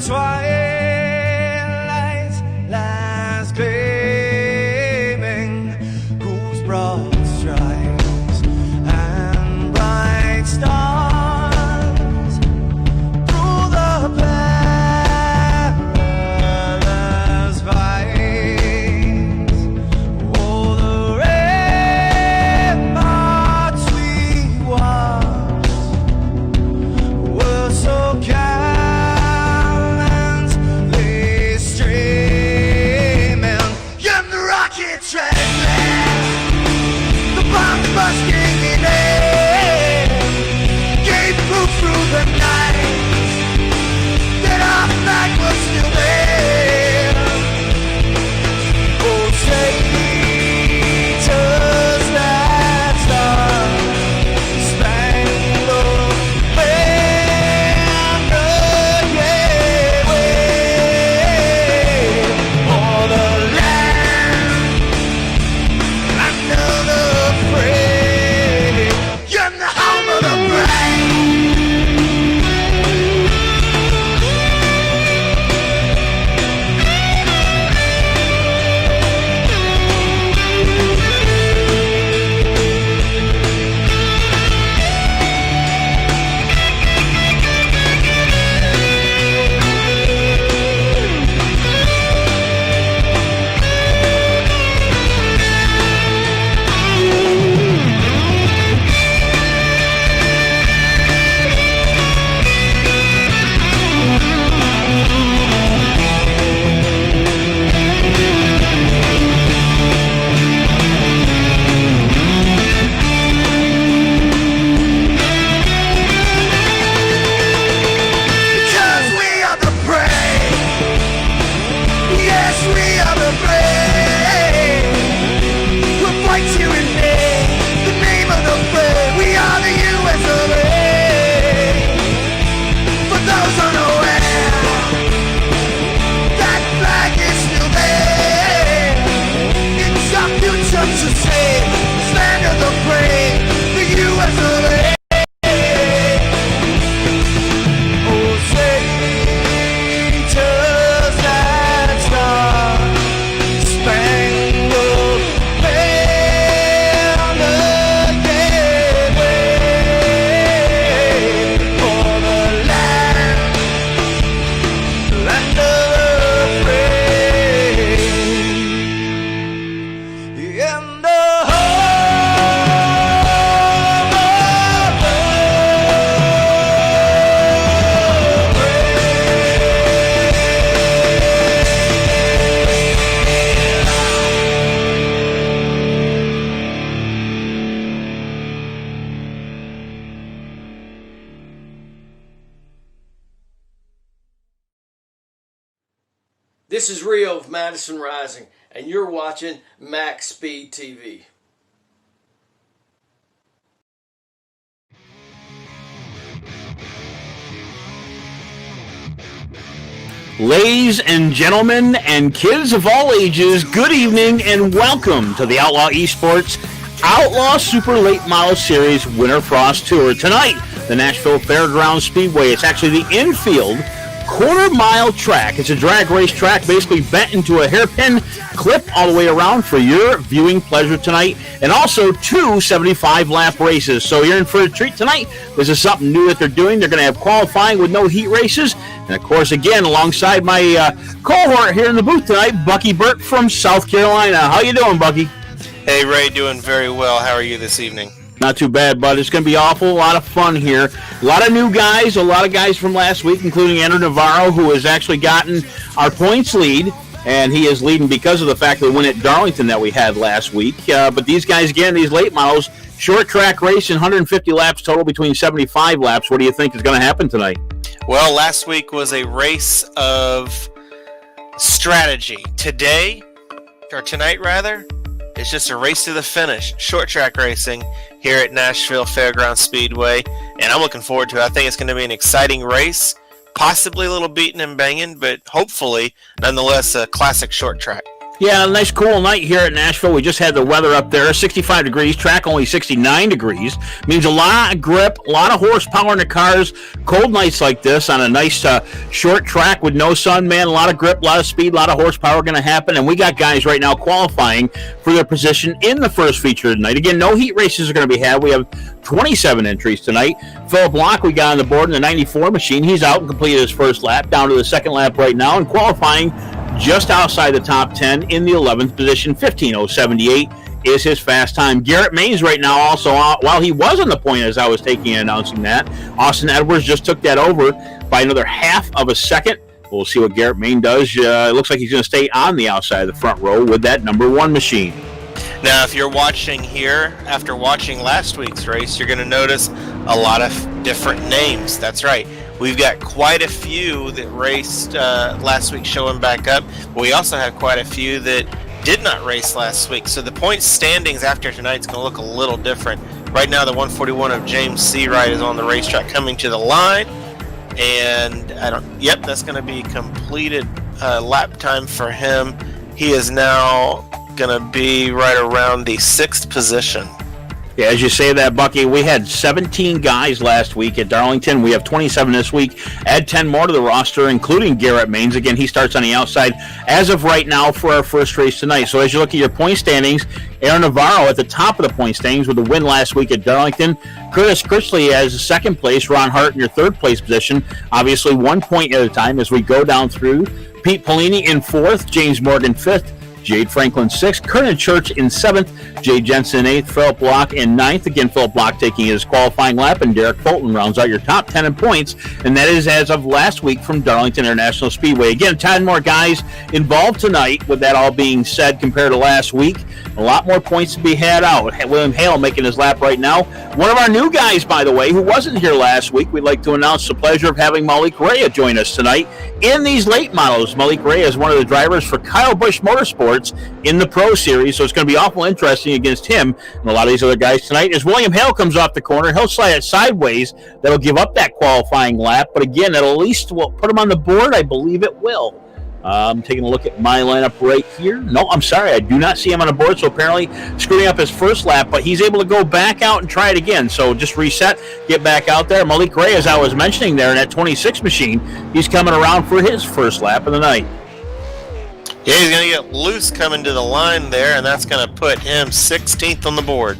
twilight lies gleaming, whose broad stripes and bright stars through the perilous fights. Oh, the ramparts we watched were so gallantly streaming, and the rockets ran past, the bombs bursting in air, gave proof through the night that our flag was still there. Oh, traitors that star-spangled banner, yeah, wave for the land under the free, you're the home of the brave. Because we are the brave. Yes, we are the brave. We'll fight you in vain. The name of the brave. We are the US of A. For those unaware, that flag is still there. It's our future to save. Stand of the brave. The US of A. Oh, traitors that star-spangled banner, yeah, wave for the land of the free, and the This is Rio of Madison Rising, and you're watching Max Speed TV. Ladies and gentlemen and kids of all ages, good evening and welcome to the Outlaw Esports Outlaw Super Late Model Series Winter Frost Tour. Tonight, the Nashville Fairgrounds Speedway. It's actually the infield quarter-mile track. It's a drag race track basically bent into a hairpin clip all the way around for your viewing pleasure tonight, and also two 75-lap races. So you're in for a treat tonight. This is something new that they're doing. They're going to have qualifying with no heat races. And, of course, again, alongside my cohort here in the booth tonight, Bucky Burt from South Carolina. How you doing, Bucky? Hey, Ray, doing very well. How are you this evening? Not too bad, bud. It's going to be awful. A lot of fun here. A lot of new guys, a lot of guys from last week, including Andrew Navarro, who has actually gotten our points lead. And he is leading because of the fact that we won at Darlington that we had last week. But these guys, again, these late models, short track race, 150 laps total between 75 laps. What do you think is going to happen tonight? Well, last week was a race of strategy. Tonight, it's just a race to the finish. Short track racing here at Nashville Fairgrounds Speedway. And I'm looking forward to it. I think it's going to be an exciting race. Possibly a little beating and banging, but hopefully, nonetheless, a classic short track. Yeah, a nice cool night here at Nashville. We just had the weather up there, 65 degrees, track only 69 degrees. Means a lot of grip, a lot of horsepower in the cars. Cold nights like this on a nice short track with no sun, man, a lot of grip, a lot of speed, a lot of horsepower going to happen. And we got guys right now qualifying for their position in the first feature tonight. Again, no heat races are going to be had. We have 27 entries tonight. Philip Block, we got on the board in the 94 machine. He's out and completed his first lap, down to the second lap right now, and qualifying just outside the top 10 in the 11th position. 15:078 is his fast time. Garrett Mays right now also out, while he was on the point as I was taking and announcing that. Austin Edwards just took that over by another half of a second. We'll see what Garrett Mays does. It looks like he's going to stay on the outside of the front row with that number 1 machine. Now, if you're watching here, after watching last week's race, you're going to notice a lot of different names. That's right. We've got quite a few that raced last week showing back up. But we also have quite a few that did not race last week. So the point standings after tonight's going to look a little different. Right now, the 141 of James Seawright is on the racetrack coming to the line. And that's going to be completed lap time for him. He is now going to be right around the 6th position. Yeah, as you say that, Bucky, we had 17 guys last week at Darlington. We have 27 this week. Add 10 more to the roster, including Garrett Mains. Again, he starts on the outside as of right now for our first race tonight. So as you look at your point standings, Aaron Navarro at the top of the point standings with the win last week at Darlington. Curtis Critchley as second place. Ron Hart in your third place position. Obviously 1 point at a time as we go down through. Pete Polini in 4th. James Morgan 5th. Jade Franklin 6th, Kernan Church in 7th, Jay Jensen 8th, Philip Block in 9th. Again, Philip Block taking his qualifying lap, and Derek Fulton rounds out your top 10 in points, and that is as of last week from Darlington International Speedway. Again, 10 more guys involved tonight, with that all being said, compared to last week. A lot more points to be had out. William Hale making his lap right now. One of our new guys, by the way, who wasn't here last week, we'd like to announce the pleasure of having Malik Rea join us tonight in these late models. Malik Rea is one of the drivers for Kyle Busch Motorsports in the Pro Series, so it's going to be awful interesting against him and a lot of these other guys tonight. As William Hale comes off the corner, he'll slide it sideways. That'll give up that qualifying lap, but again, at least will put him on the board. I believe it will. I'm taking a look at my lineup right here. No, I'm sorry, I do not see him on the board, so apparently screwing up his first lap, but he's able to go back out and try it again. So just reset, get back out there. Malik Rea, as I was mentioning there in that 26 machine, he's coming around for his first lap of the night. Yeah, he's going to get loose coming to the line there, and that's going to put him 16th on the board.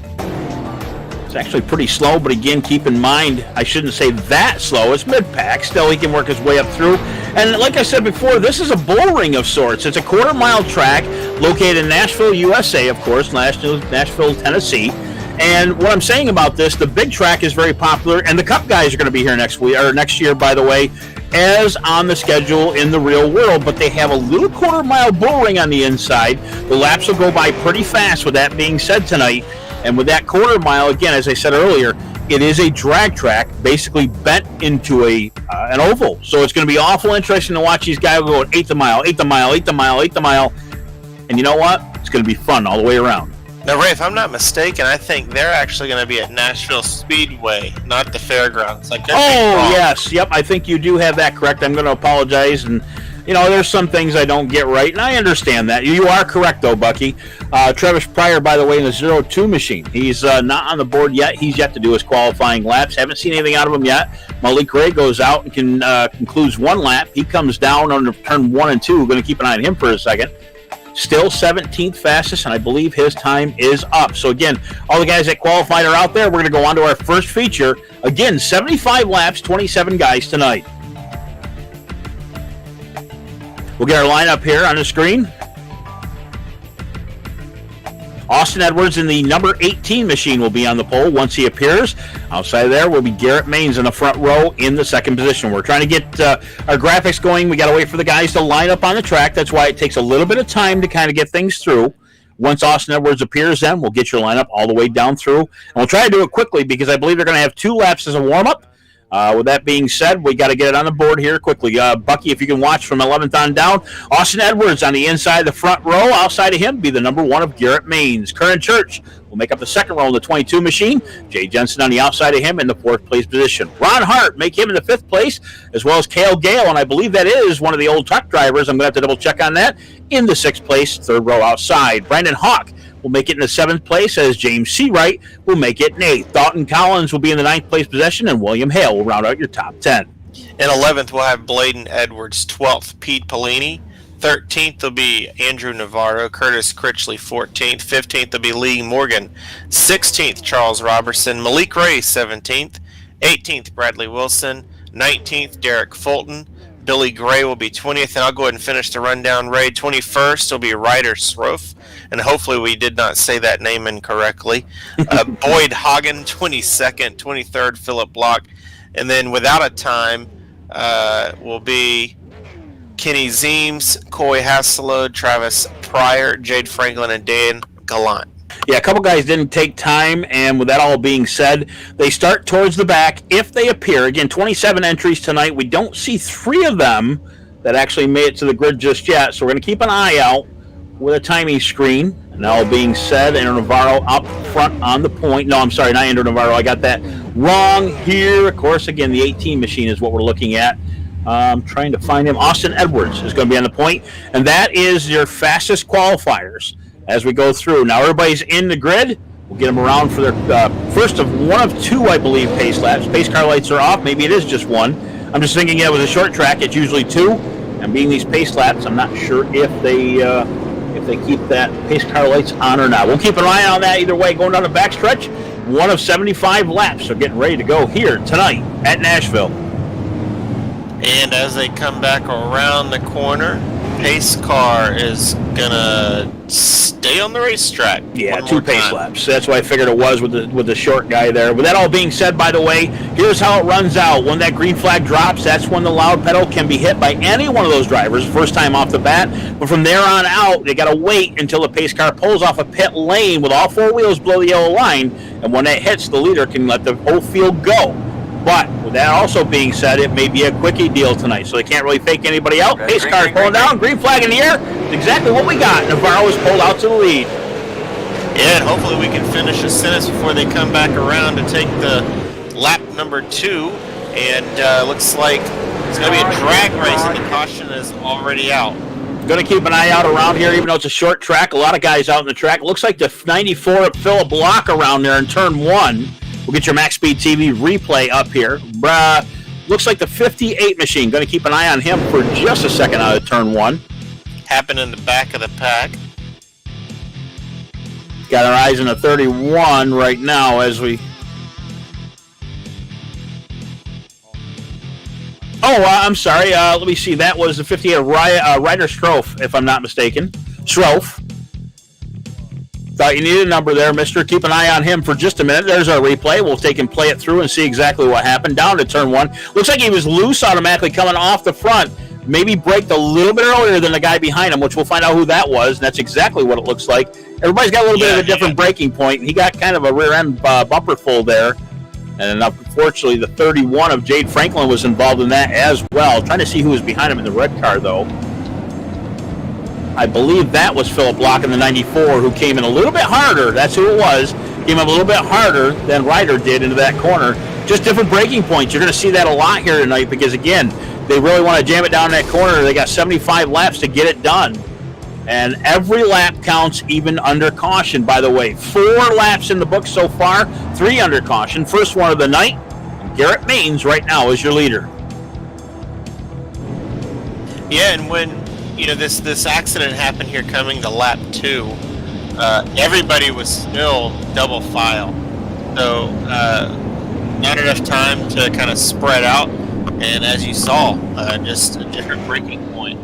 It's actually pretty slow, but again, keep in mind, I shouldn't say that slow. It's mid-pack. Still, he can work his way up through. And like I said before, this is a bull ring of sorts. It's a quarter-mile track located in Nashville, USA, of course, Nashville, Tennessee. And what I'm saying about this, the big track is very popular, and the Cup guys are going to be here next year, by the way, as on the schedule in the real world, but they have a little quarter-mile bull ring on the inside. The laps will go by pretty fast, with that being said tonight. And with that quarter mile, again, as I said earlier, it is a drag track, basically bent into an oval. So it's going to be awful interesting to watch these guys go 8th a mile, 8th a mile, 8th a mile, 8th a mile. And you know what? It's going to be fun all the way around. Now, Ray, if I'm not mistaken, I think they're actually going to be at Nashville Speedway, not the fairgrounds. Yes. Yep, I think you do have that correct. I'm going to apologize. And, you know, there's some things I don't get right, and I understand that. You are correct, though, Bucky. Travis Pryor, by the way, in the 0-2 machine. He's not on the board yet. He's yet to do his qualifying laps. Haven't seen anything out of him yet. Malik Ray goes out and concludes one lap. He comes down on turn 1 and 2. We're going to keep an eye on him for a second. Still 17th fastest, and I believe his time is up. So, again, all the guys that qualified are out there. We're going to go on to our first feature. Again, 75 laps, 27 guys tonight. We'll get our lineup here on the screen. Austin Edwards in the number 18 machine will be on the pole once he appears. Outside of there will be Garrett Mains in the front row in the second position. We're trying to get our graphics going. We got to wait for the guys to line up on the track. That's why it takes a little bit of time to kind of get things through. Once Austin Edwards appears, then we'll get your lineup all the way down through. And we'll try to do it quickly because I believe they're going to have 2 laps as a warm-up. With that being said, we got to get it on the board here quickly. Bucky, if you can watch from 11th on down. Austin Edwards on the inside of the front row. Outside of him be the number 1 of Garrett Maines. Curran Church will make up the second row in the 22 machine. Jay Jensen on the outside of him in the 4th place position. Ron Hart make him in the 5th place, as well as Cale Gale, and I believe that is one of the old truck drivers. I'm going to have to double check on that. In the 6th place, 3rd row outside. Brandon Hawk will make it in the 7th place, as James Seawright will make it in 8th. Dalton Collins will be in the 9th place position, and William Hale will round out your top 10. In 11th, we'll have Bladen Edwards. 12th, Pete Pelini. 13th will be Andrew Navarro. Curtis Critchley, 14th. 15th will be Lee Morgan. 16th, Charles Robertson. Malik Ray, 17th. 18th, Bradley Wilson. 19th, Derek Fulton. Billy Gray will be 20th, and I'll go ahead and finish the rundown. Ray, 21st will be Ryder Sroff, and hopefully we did not say that name incorrectly. Boyd Hagen, 22nd. 23rd, Philip Block. And then without a time will be Kenny Zeems, Coy Hasselode, Travis Pryor, Jade Franklin, and Dan Gallant. Yeah, a couple guys didn't take time, and with that all being said, they start towards the back if they appear. Again, 27 entries tonight. We don't see 3 of them that actually made it to the grid just yet, so we're going to keep an eye out with a timing screen. And all being said, Andrew Navarro up front on the point. No, I'm sorry, not Andrew Navarro. I got that wrong here. Of course, again, the 18 machine is what we're looking at. I'm trying to find him. Austin Edwards is going to be on the point, and that is your fastest qualifiers as we go through. Now everybody's in the grid. We'll get them around for their first of 1 of 2, I believe, pace laps. Pace car lights are off. Maybe it is just 1. I'm just thinking it was a short track. It's usually 2. And being these pace laps, I'm not sure if they keep that pace car lights on or not. We'll keep an eye on that either way. Going down the backstretch, 1 of 75 laps. So getting ready to go here tonight at Nashville. And as they come back around the corner, pace car is gonna stay on the racetrack. Yeah, 2 pace laps. That's what I figured it was with the short guy there. With that all being said, by the way, here's how it runs out. When that green flag drops, that's when the loud pedal can be hit by any one of those drivers, first time off the bat. But from there on out, they got to wait until the pace car pulls off a pit lane with all 4 wheels below the yellow line. And when that hits, the leader can let the whole field go. But with that also being said, it may be a quickie deal tonight, so they can't really fake anybody out. Pace car pulling down, green flag in the air. It's exactly what we got. Navarro is pulled out to the lead. Yeah, and hopefully we can finish the sentence before they come back around to take the lap number 2. And looks like it's going to be a drag race, and the caution is already out. Going to keep an eye out around here, even though it's a short track. A lot of guys out in the track. Looks like the 94 at Philip Block around there in turn 1. We'll get your MaxspeedTV replay up here. Looks like the 58 machine. Going to keep an eye on him for just a second out of turn 1. Happen in the back of the pack. Got our eyes on the 31 right now as we... Oh, I'm sorry. Let me see. That was the 58 Ryder Sroff, if I'm not mistaken. Sroff. Thought you needed a number there, mister. Keep an eye on him for just a minute. There's our replay. We'll take and play it through and see exactly what happened. Down to turn 1. Looks like he was loose automatically coming off the front. Maybe braked a little bit earlier than the guy behind him, which we'll find out who that was. And that's exactly what it looks like. Everybody's got a little bit of a different braking point. He got kind of a rear end bumper full there. And unfortunately, the 31 of Jade Franklin was involved in that as well. Trying to see who was behind him in the red car, though. I believe that was Philip Block in the 94, who came in a little bit harder. That's who it was. Came in a little bit harder than Ryder did into that corner. Just different braking points. You're going to see that a lot here tonight because, again, they really want to jam it down that corner. They got 75 laps to get it done. And every lap counts, even under caution, by the way. 4 laps in the book so far, 3 under caution. First one of the night. Garrett Maines right now is your leader. Yeah, and when this accident happened here coming to lap 2, everybody was still double file. So not enough time to kind of spread out. And as you saw, just a different braking point.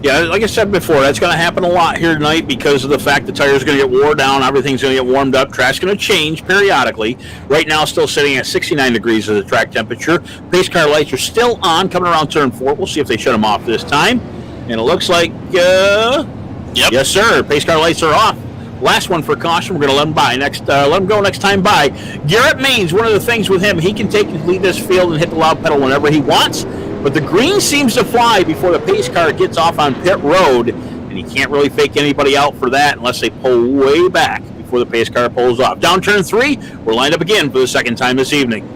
Yeah, like I said before, that's going to happen a lot here tonight because of the fact the tires are going to get wore down, everything's going to get warmed up, track's going to change periodically. Right now, still sitting at 69 degrees as the track temperature. Pace car lights are still on, coming around turn 4. We'll see if they shut them off this time. And it looks like, Yep. Yes, sir, pace car lights are off. Last one for caution. We're going to let him by let him go next time by. Garrett Maines, one of the things with him, he can lead this field and hit the loud pedal whenever he wants, but the green seems to fly before the pace car gets off on pit road, and he can't really fake anybody out for that unless they pull way back before the pace car pulls off. Down turn 3, we're lined up again for the second time this evening.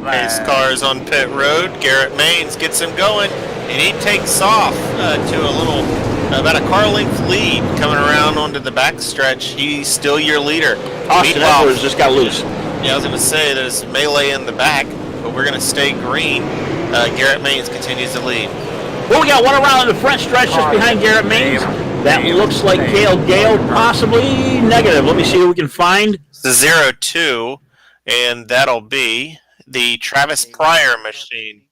Pace cars on pit road. Garrett Maines gets him going, and he takes off to a little, about a car length lead coming around onto the back stretch. He's still your leader. Austin Edwards just got loose. Yeah, I was going to say there's melee in the back, but we're going to stay green. Garrett Maines continues to lead. Well, we got one around in the front stretch just behind Garrett Maines. That looks like Cale Gale, possibly negative. Let me see who we can find. It's the 0-2, and that'll be the Travis Pryor machine.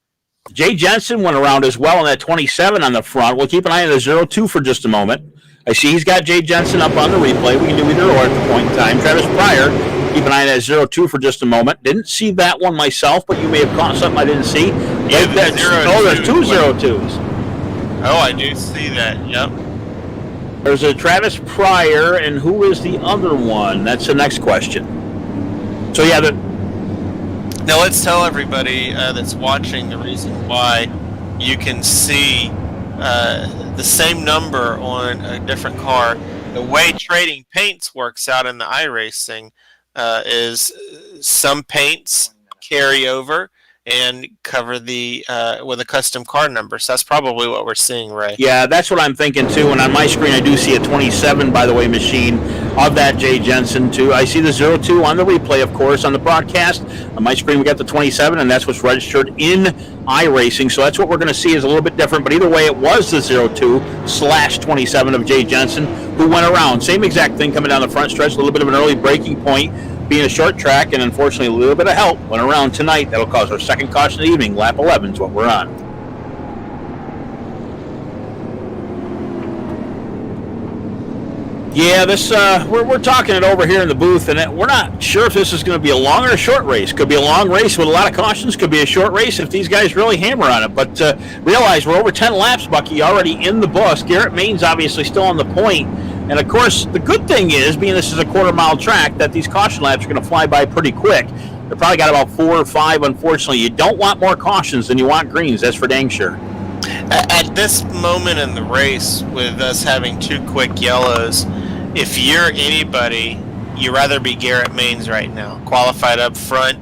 Jay Jensen went around as well on that 27 on the front. We'll keep an eye on the 0-2 for just a moment. I see he's got Jay Jensen up on the replay. We can do either or at the point in time. Travis Pryor, keep an eye on that 0-2 for just a moment. Didn't see that one myself, but you may have caught something I didn't see. Yeah, there's two 0-2s. Oh, I do see that, yep. There's a Travis Pryor, and who is the other one? That's the next question. So, yeah, now let's tell everybody that's watching the reason why you can see the same number on a different car. The way trading paints works out in the iRacing is some paints carry over and cover the with a custom car number. So that's probably what we're seeing, Ray. Yeah, that's what I'm thinking too. And on my screen, I do see a 27, by the way, machine of that Jay Jensen too. I see the 0-2 on the replay, of course, on the broadcast. On my screen, we got the 27, and that's what's registered in iRacing. So that's what we're going to see is a little bit different. But either way, it was the 0-2/27 of Jay Jensen who went around. Same exact thing coming down the front stretch. A little bit of an early braking point. Being a short track, and unfortunately a little bit of help went around tonight. That'll cause our second caution of the evening. Lap 11 is what we're on. Yeah, this we're talking it over here in the booth, and we're not sure if this is going to be a long or a short race. Could be a long race with a lot of cautions. Could be a short race if these guys really hammer on it. But realize we're over 10 laps, Bucky, already in the bus. Garrett Maines obviously still on the point. And, of course, the good thing is, being this is a quarter-mile track, that these caution laps are going to fly by pretty quick. They've probably got about 4 or 5, unfortunately. You don't want more cautions than you want greens. That's for dang sure. At this moment in the race, with us having 2 quick yellows, if you're anybody, you'd rather be Garrett Maines right now. Qualified up front,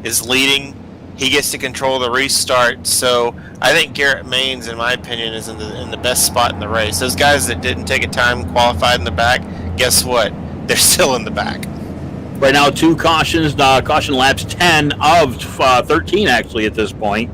is leading. He gets to control the restart. So I think Garrett Maines, in my opinion, is in the best spot in the race. Those guys that didn't take a time qualified in the back, guess what? They're still in the back. Right now, 2 cautions, caution laps 10 of 13 actually at this point.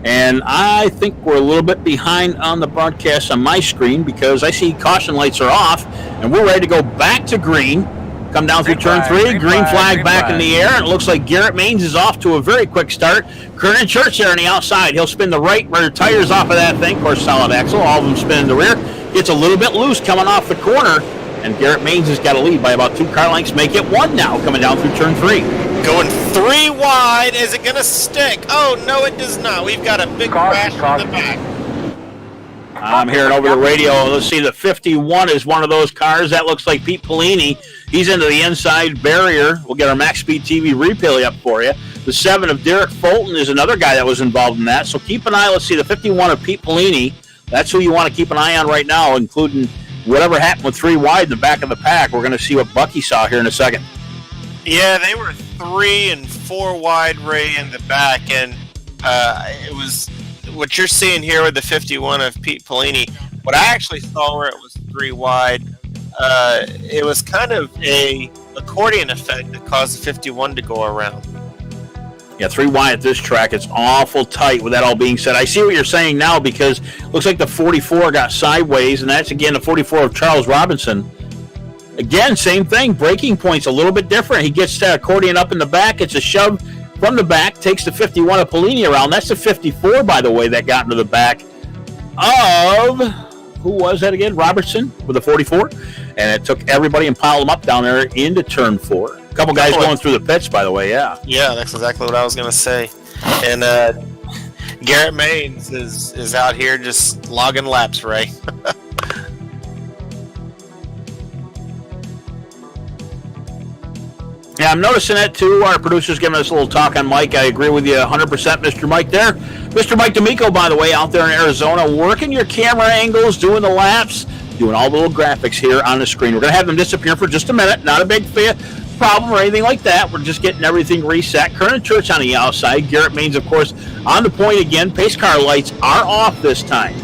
And I think we're a little bit behind on the broadcast on my screen because I see caution lights are off and we're ready to go back to green. Come down through turn 3, green flag back in the air, and it looks like Garrett Maines is off to a very quick start. Kernan Church there on the outside. He'll spin the right rear tires off of that thing. Of course, solid axle. All of them spin in the rear. Gets a little bit loose coming off the corner, and Garrett Maines has got a lead by about 2 car lengths. Make it 1 now coming down through turn 3. Going 3 wide. Is it going to stick? Oh, no, it does not. We've got a big crash in the back. I'm hearing over the radio. Let's see, the 51 is one of those cars. That looks like Pete Polini. He's into the inside barrier. We'll get our MaxspeedTV replay up for you. The 7 of Derek Fulton is another guy that was involved in that. So keep an eye. Let's see, the 51 of Pete Polini. That's who you want to keep an eye on right now, including whatever happened with 3 wide in the back of the pack. We're going to see what Bucky saw here in a second. Yeah, they were 3 and 4 wide, Ray, in the back, and it was what you're seeing here with the 51 of Pete Polini. What I actually saw where it was 3 wide, it was kind of a accordion effect that caused the 51 to go around. Yeah, 3 wide at this track. It's awful tight with that all being said. I see what you're saying now because it looks like the 44 got sideways, and that's, again, the 44 of Charles Robinson. Again, same thing. Braking point's a little bit different. He gets that accordion up in the back. It's a shove from the back, takes the 51 of Polini around. That's the 54, by the way, that got into the back of, who was that again? Robertson with the 44. And it took everybody and piled them up down there into turn 4. A couple guys going through the pits, by the way, yeah. Yeah, that's exactly what I was going to say. And Garrett Maines is out here just logging laps, Ray. Yeah, I'm noticing that too. Our producer's giving us a little talk on Mike. I agree with you 100%, Mr. Mike there. Mr. Mike D'Amico, by the way, out there in Arizona, working your camera angles, doing the laps, doing all the little graphics here on the screen. We're going to have them disappear for just a minute. Not a big problem or anything like that. We're just getting everything reset. Kernan Church on the outside. Garrett Maines, of course, on the point again. Pace car lights are off this time.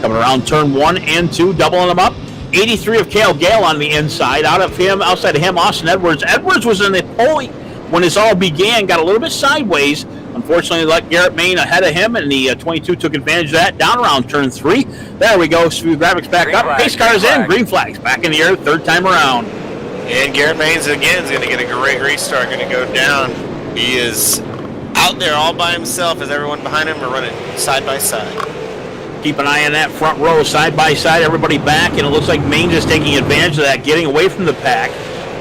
Coming around turn 1 and 2, doubling them up. 83 of Cale Gale on the inside. Outside of him, Austin Edwards. Edwards was in the pole when this all began, got a little bit sideways. Unfortunately, let Garrett Maine ahead of him, and the 22 took advantage of that. Down around turn 3. There we go. Smooth graphics back up. Pace cars in. Green flags back in the air. Third time around. And Garrett Maines again is going to get a great restart. Going to go down. He is out there all by himself as everyone behind him are running side by side. Keep an eye on that front row, side by side, everybody back, and it looks like Maines is taking advantage of that, getting away from the pack.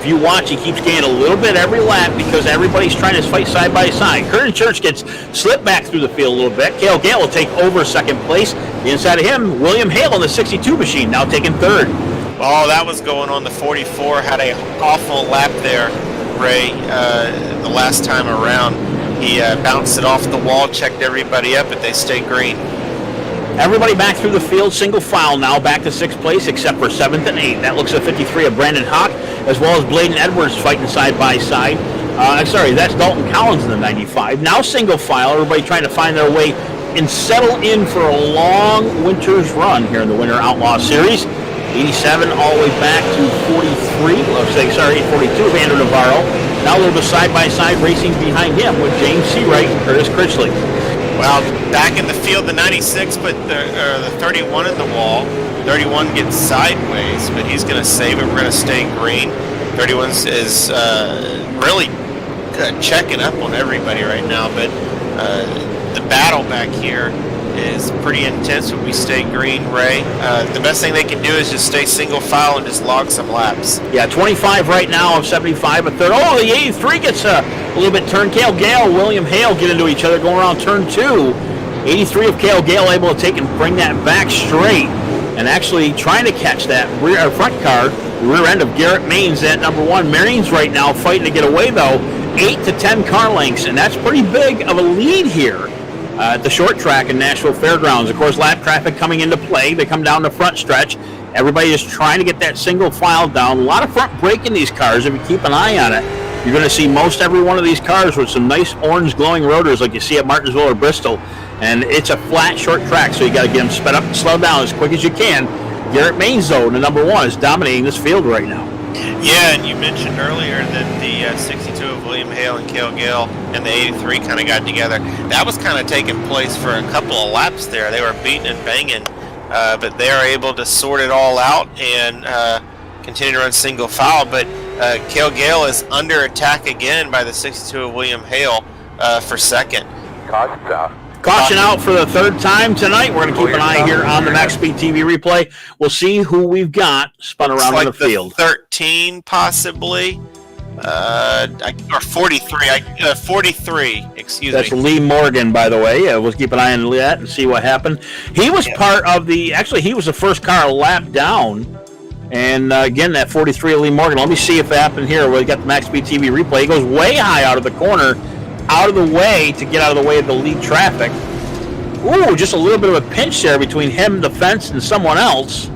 If you watch, he keeps gaining a little bit every lap because everybody's trying to fight side by side. Kernan Church gets slipped back through the field a little bit. Cale Gale will take over second place. Inside of him, William Hale in the 62 machine, now taking third. Oh, that was going on. The 44 had an awful lap there, Ray, the last time around. He bounced it off the wall, checked everybody up, but they stayed green. Everybody back through the field, single file now, back to 6th place, except for 7th and 8th. That looks at 53 of Brandon Hawk, as well as Bladen Edwards fighting side by side. That's Dalton Collins in the 95. Now single file, everybody trying to find their way and settle in for a long winter's run here in the Winter Outlaw Series. 87 all the way back to 42 of Andrew Navarro. Now a little bit side by side racing behind him with James Seawright and Curtis Critchley. Well, back in the field, the 96 put the 31 in the wall. 31 gets sideways, but he's going to save it. We're going to stay green. 31 is really checking up on everybody right now, but the battle back here is pretty intense when we stay green, Ray. The best thing they can do is just stay single file and just log some laps. Yeah, 25 right now of 75 a third. Oh, the 83 gets a little bit turned. Cale Gale, William Hale get into each other going around turn 2. 83 of Cale Gale able to take and bring that back straight and actually trying to catch that front car, rear end of Garrett Maines at number 1. Marion's right now fighting to get away, though. 8 to 10 car lengths, and that's pretty big of a lead here. At the short track in Nashville Fairgrounds. Of course, lap traffic coming into play. They come down the front stretch. Everybody is trying to get that single file down. A lot of front brake in these cars. If you keep an eye on it, you're going to see most every one of these cars with some nice orange glowing rotors like you see at Martinsville or Bristol. And it's a flat, short track, so you got to get them sped up and slow down as quick as you can. Garrett Maines, though, the number 1, is dominating this field right now. Yeah, and you mentioned earlier that the 62 of William Hale and Cale Gale and the 83 kind of got together. That was kind of taking place for a couple of laps there. They were beating and banging, but they are able to sort it all out and continue to run single file. But Cale Gale is under attack again by the 62 of William Hale for second. Caution out for the third time tonight. We're going to keep an eye here on the MaxspeedTV replay. We'll see who we've got spun around in the field. 13 possibly, or 43. 43. Excuse me. That's Lee Morgan, by the way. We'll keep an eye on that and see what happened. He was part of the. Actually, he was the first car lap down. And again, that 43 of Lee Morgan. Let me see if it happened here. We got the MaxspeedTV replay. He goes way high out of the corner. Out of the way to get out of the way of the lead traffic. Ooh, just a little bit of a pinch there between him, the fence, and someone else.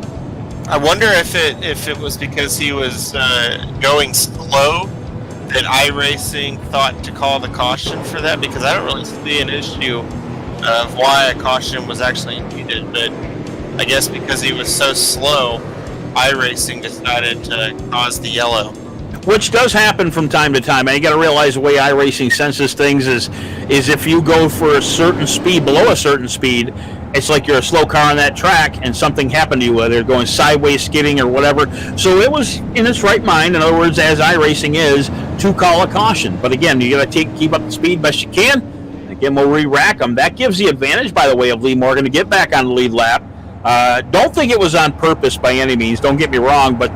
I wonder if it was because he was going slow that iRacing thought to call the caution for that, because I don't really see an issue of why a caution was actually needed, but I guess because he was so slow, iRacing decided to cause the yellow. Which does happen from time to time. And you got to realize the way iRacing senses things is if you go for a certain speed, below a certain speed, it's like you're a slow car on that track and something happened to you, whether you're going sideways, skidding, or whatever. So it was in its right mind, in other words, as iRacing is, to call a caution. But again, you got to keep up the speed best you can. Again, we'll re-rack them. That gives the advantage, by the way, of Lee Morgan to get back on the lead lap. Don't think it was on purpose by any means, don't get me wrong, but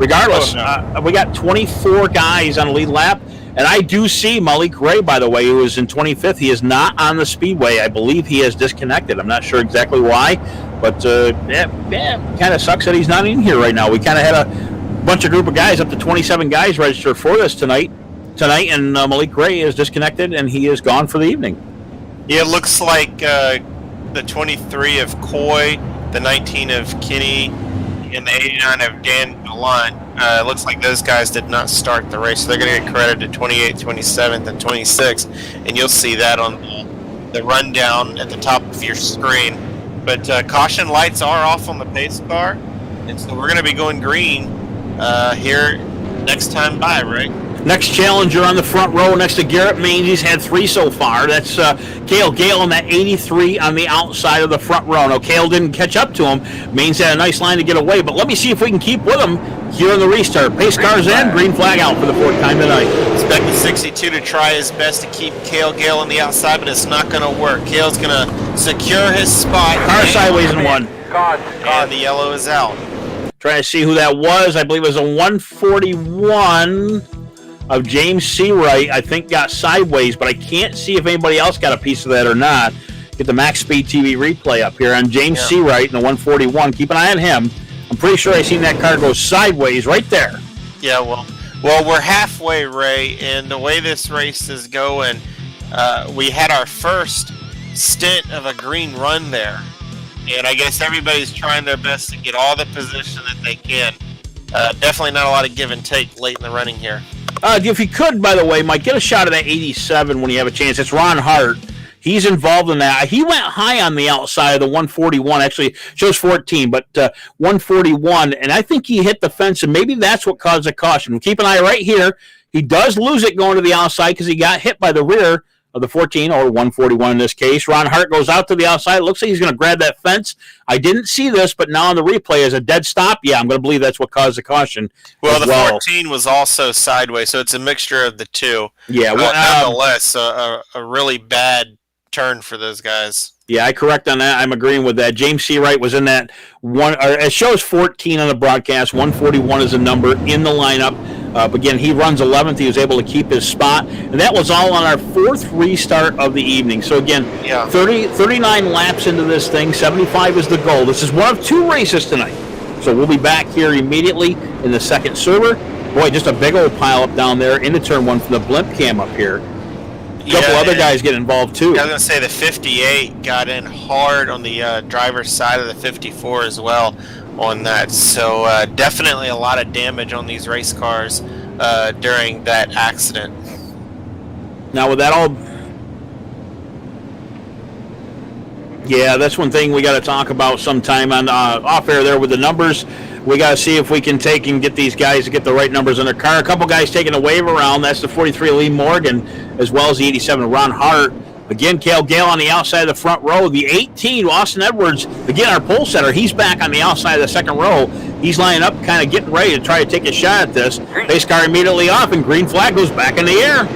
regardless, we got 24 guys on the lead lap, and I do see Malik Ray, by the way, who is in 25th. He is not on the speedway. I believe he has disconnected. I'm not sure exactly why, but kind of sucks that he's not in here right now. We kind of had a group of guys, up to 27 guys registered for this tonight. tonight, and Malik Gray is disconnected, and he is gone for the evening. Yeah, it looks like the 23 of Coy, the 19 of Kenny, and the 89 of Dan Gallant. It looks like those guys did not start the race, so they're going to get credited 28th, 27th, and 26th, and you'll see that on the rundown at the top of your screen. But caution lights are off on the pace car, and so we're going to be going green here next time by, right? Next challenger on the front row next to Garrett Maines. He's had 3 so far. That's Cale Gale in that 83 on the outside of the front row. Now, Cale didn't catch up to him. Maines had a nice line to get away, but let me see if we can keep with him here in the restart. Pace car's in, green flag out for the 4th time tonight. Expect the 62 to try his best to keep Cale Gale on the outside, but it's not going to work. Cale's going to secure his spot. Car sideways in 1. And the yellow is out. Trying to see who that was. I believe it was a 141 of James Seawright. I think got sideways, but I can't see if anybody else got a piece of that or not. Get the MaxspeedTV replay up here on James Seawright in the 141. Keep an eye on him. I'm pretty sure I seen that car go sideways right there. Yeah, well, we're halfway, Ray, and the way this race is going, we had our first stint of a green run there, and I guess everybody's trying their best to get all the position that they can. Definitely not a lot of give and take late in the running here. If you could, by the way, Mike, get a shot of that 87 when you have a chance. It's Ron Hart. He's involved in that. He went high on the outside of the 141. Actually, shows 14, but 141. And I think he hit the fence, and maybe that's what caused the caution. Keep an eye right here. He does lose it going to the outside because he got hit by the rear of the 14, or 141 in this case. Ron Hart goes out to the outside. It looks like he's going to grab that fence. I didn't see this, but now on the replay as a dead stop, yeah, I'm going to believe that's what caused the caution. Well, the 14 was also sideways, so it's a mixture of the two. Yeah, well, nonetheless, a really bad turn for those guys. Yeah, I correct on that. I'm agreeing with that. James Seawright was in that one. It shows 14 on the broadcast. 141 is a number in the lineup. Again, he runs 11th. He was able to keep his spot. And that was all on our 4th restart of the evening. So, again, 39 laps into this thing. 75 is the goal. This is one of 2 races tonight. So we'll be back here immediately in the second server. Boy, just a big old pile up down there into turn 1 from the blimp cam up here. A couple other guys get involved, too. I was going to say the 58 got in hard on the driver's side of the 54 as well on that. So definitely a lot of damage on these race cars during that accident. Now, with that all... Yeah, that's one thing we got to talk about sometime on off air there with the numbers. We got to see if we can take and get these guys to get the right numbers in their car. A couple guys taking a wave around. That's the 43 Lee Morgan, as well as the 87 Ron Hart. Again, Cale Gale on the outside of the front row. The 18, Austin Edwards, again, our pole setter, he's back on the outside of the second row. He's lining up, kind of getting ready to try to take a shot at this. Pace car immediately off, and green flag goes back in the air.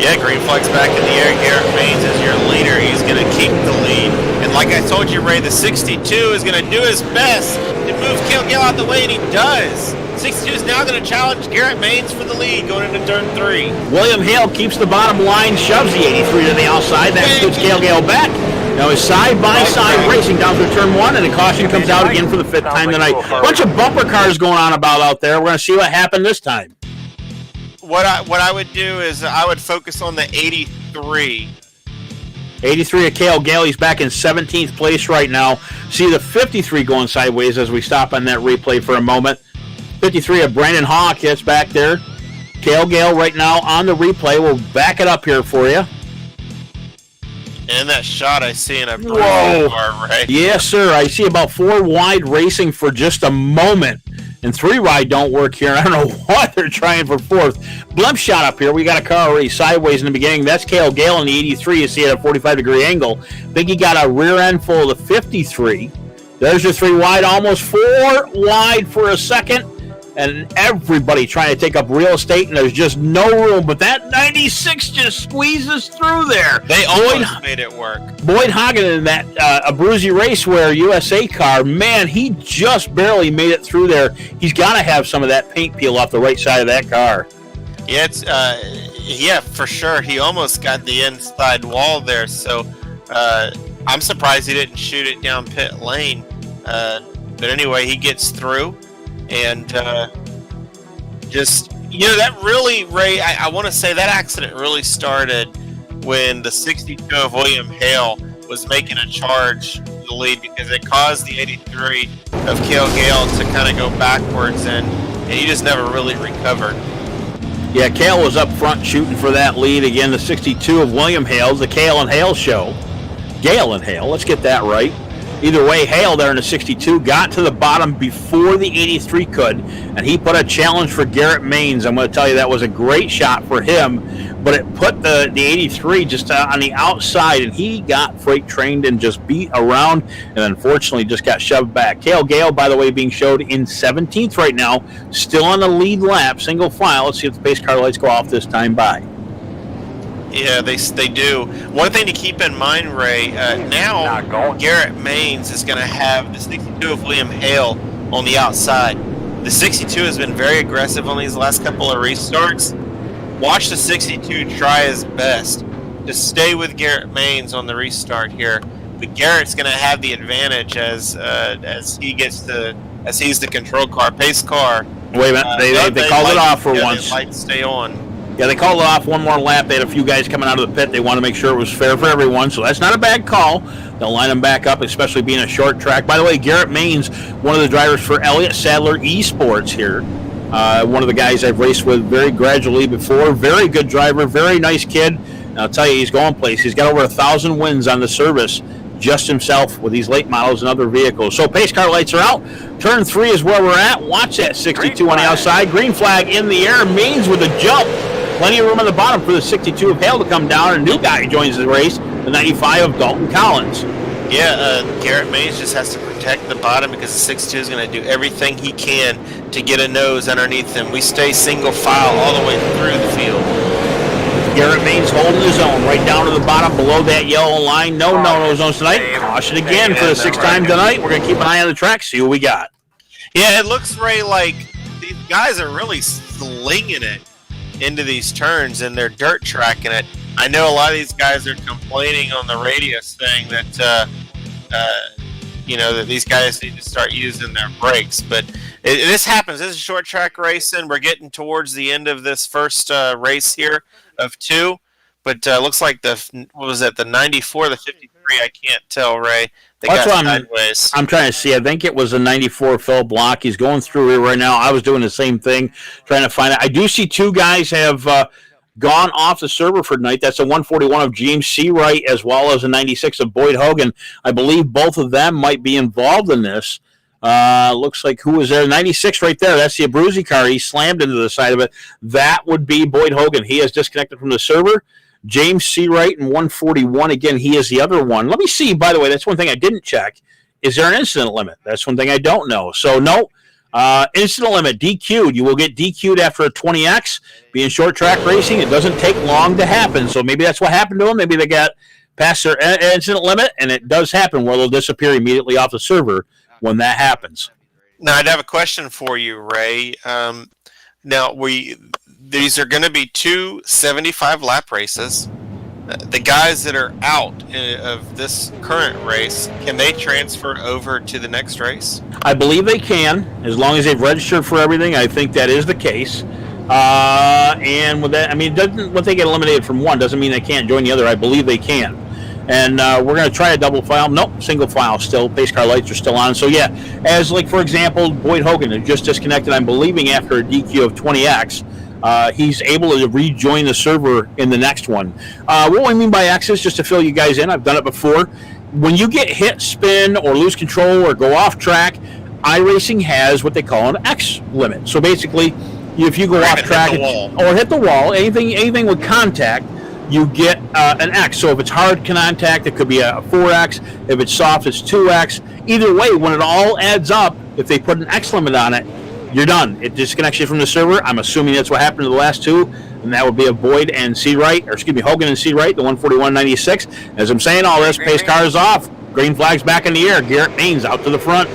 Yeah, green flag's back in the air. Garrett Maines is your leader. He's going to keep the lead. And like I told you, Ray, the 62 is going to do his best to move Cale Gale out the way, and he does. 62 is now going to challenge Garrett Maines for the lead going into turn 3. William Hale keeps the bottom line, shoves the 83 to the outside. That puts Cale Gale back. Now it's side-by-side racing down through turn 1, and the caution comes out again for the 5th time tonight. A bunch of bumper cars going on about out there. We're going to see what happened this time. What I would do is I would focus on the 83. 83 of Cale Gale. He's back in 17th place right now. See the 53 going sideways as we stop on that replay for a moment. 53 of Brandon Hawk hits back there. Cale Gale right now on the replay. We'll back it up here for you. And that shot I see in a Whoa. car, right? Yes, sir. I see about 4 wide racing for just a moment. And 3 wide don't work here. I don't know what they're trying for 4th. Blimp shot up here. We got a car already sideways in the beginning. That's Cale Gale in the 83. You see it at a 45-degree angle. Think he got a rear end full of the 53. There's your 3 wide. Almost 4 wide for a second. And everybody trying to take up real estate, and there's just no room. But that 96 just squeezes through there. They almost made it work. Boyd Hagen in that Abruzzi Racewear USA car, man, he just barely made it through there. He's got to have some of that paint peel off the right side of that car. Yeah, yeah, for sure. He almost got the inside wall there. So I'm surprised he didn't shoot it down pit lane. But anyway, he gets through. And just, You know, that really, Ray, I want to say that accident really started when the 62 of William Hale was making a charge to the lead, because it caused the 83 of Cale Gale to kind of go backwards, and he just never really recovered. Yeah, Cale was up front shooting for that lead. Again, the 62 of William Hale, the Cale and Hale show. Gale and Hale, let's get that right. Either way, Hale there in the 62 got to the bottom before the 83 could, and he put a challenge for Garrett Maines. I'm going to tell you that was a great shot for him, but it put the 83 just on the outside, and he got freight trained and just beat around, and unfortunately just got shoved back. Cale Gale, by the way, being showed in 17th right now, still on the lead lap, single file. Let's see if the pace car lights go off this time by. Yeah, they do. One thing to keep in mind, Ray, now Garrett Maines is going to have the 62 of William Hale on the outside. The 62 has been very aggressive on these last couple of restarts. Watch the 62 try his best to stay with Garrett Maines on the restart here. But Garrett's going to have the advantage as he's the control car, pace car. Wait a minute, they called it off for once. The lights stay on. Yeah, they called it off one more lap. They had a few guys coming out of the pit. They want to make sure it was fair for everyone, so that's not a bad call. They'll line them back up, especially being a short track. By the way, Garrett Maines, one of the drivers for Elliott Sadler Esports here. One of the guys I've raced with very gradually before. Very good driver, very nice kid. And I'll tell you, he's going places. He's got over 1,000 wins on the service just himself with these late models and other vehicles. So pace car lights are out. Turn 3 is where we're at. Watch that 62 on the outside. Green flag in the air. Maines with a jump. Plenty of room on the bottom for the 62 of Hale to come down. A new guy joins the race, the 95 of Dalton Collins. Yeah, Garrett Maines just has to protect the bottom, because the 62 is going to do everything he can to get a nose underneath him. We stay single file all the way through the field. Garrett Maines holding his own right down to the bottom below that yellow line. No no-no zones tonight. Caution again for the 6th time tonight. We're going to keep an eye on the track, see what we got. Yeah, it looks, Ray, like these guys are really slinging it into these turns, and they're dirt tracking it. I know a lot of these guys are complaining on the radio saying that that these guys need to start using their brakes, but this happens. This is short track racing. We're getting towards the end of this first race here of 2, but looks like the 94, the 53. I can't tell, Ray. That's what I'm trying to see. I think it was a 94 Phil Block. He's going through here right now. I was doing the same thing, trying to find out. I do see 2 guys have gone off the server for tonight. That's a 141 of James Seawright, as well as a 96 of Boyd Hogan. I believe both of them might be involved in this. Looks like who was there? 96 right there. That's the Abruzzi car. He slammed into the side of it. That would be Boyd Hogan. He has disconnected from the server. James Seawright in 141. Again, he is the other one. Let me see, by the way, that's one thing I didn't check. Is there an incident limit? That's one thing I don't know. So, no. Incident limit, DQ'd. You will get DQ'd after a 20X. Being short track racing, it doesn't take long to happen. So maybe that's what happened to them. Maybe they got past their incident limit, and it does happen where they'll disappear immediately off the server when that happens. Now, I'd have a question for you, Ray. These are going to be 2 75-lap races. The guys that are out of this current race, can they transfer over to the next race? I believe they can, as long as they've registered for everything. I think that is the case. And with that, I mean, when they get eliminated from one, doesn't mean they can't join the other. I believe they can. And we're going to try a double file. Nope, single file still. Pace car lights are still on. So, yeah, as like, for example, Boyd Hogan, who just disconnected, I'm believing, after a DQ of 20X. He's able to rejoin the server in the next one. What I mean by X's, just to fill you guys in, I've done it before. When you get hit, spin, or lose control, or go off track, iRacing has what they call an X limit. So basically, if you go off track or hit the wall, anything with contact, you get an X. So if it's hard contact, it could be a 4X. If it's soft, it's 2X. Either way, when it all adds up, if they put an X limit on it, you're done. It disconnects you from the server. I'm assuming that's what happened to the last 2, and that would be a Boyd and Seawright, or excuse me, Hogan and Seawright, the 141.96. As I'm saying, all this, pace car is off. Green flag's back in the air. Garrett Maines out to the front.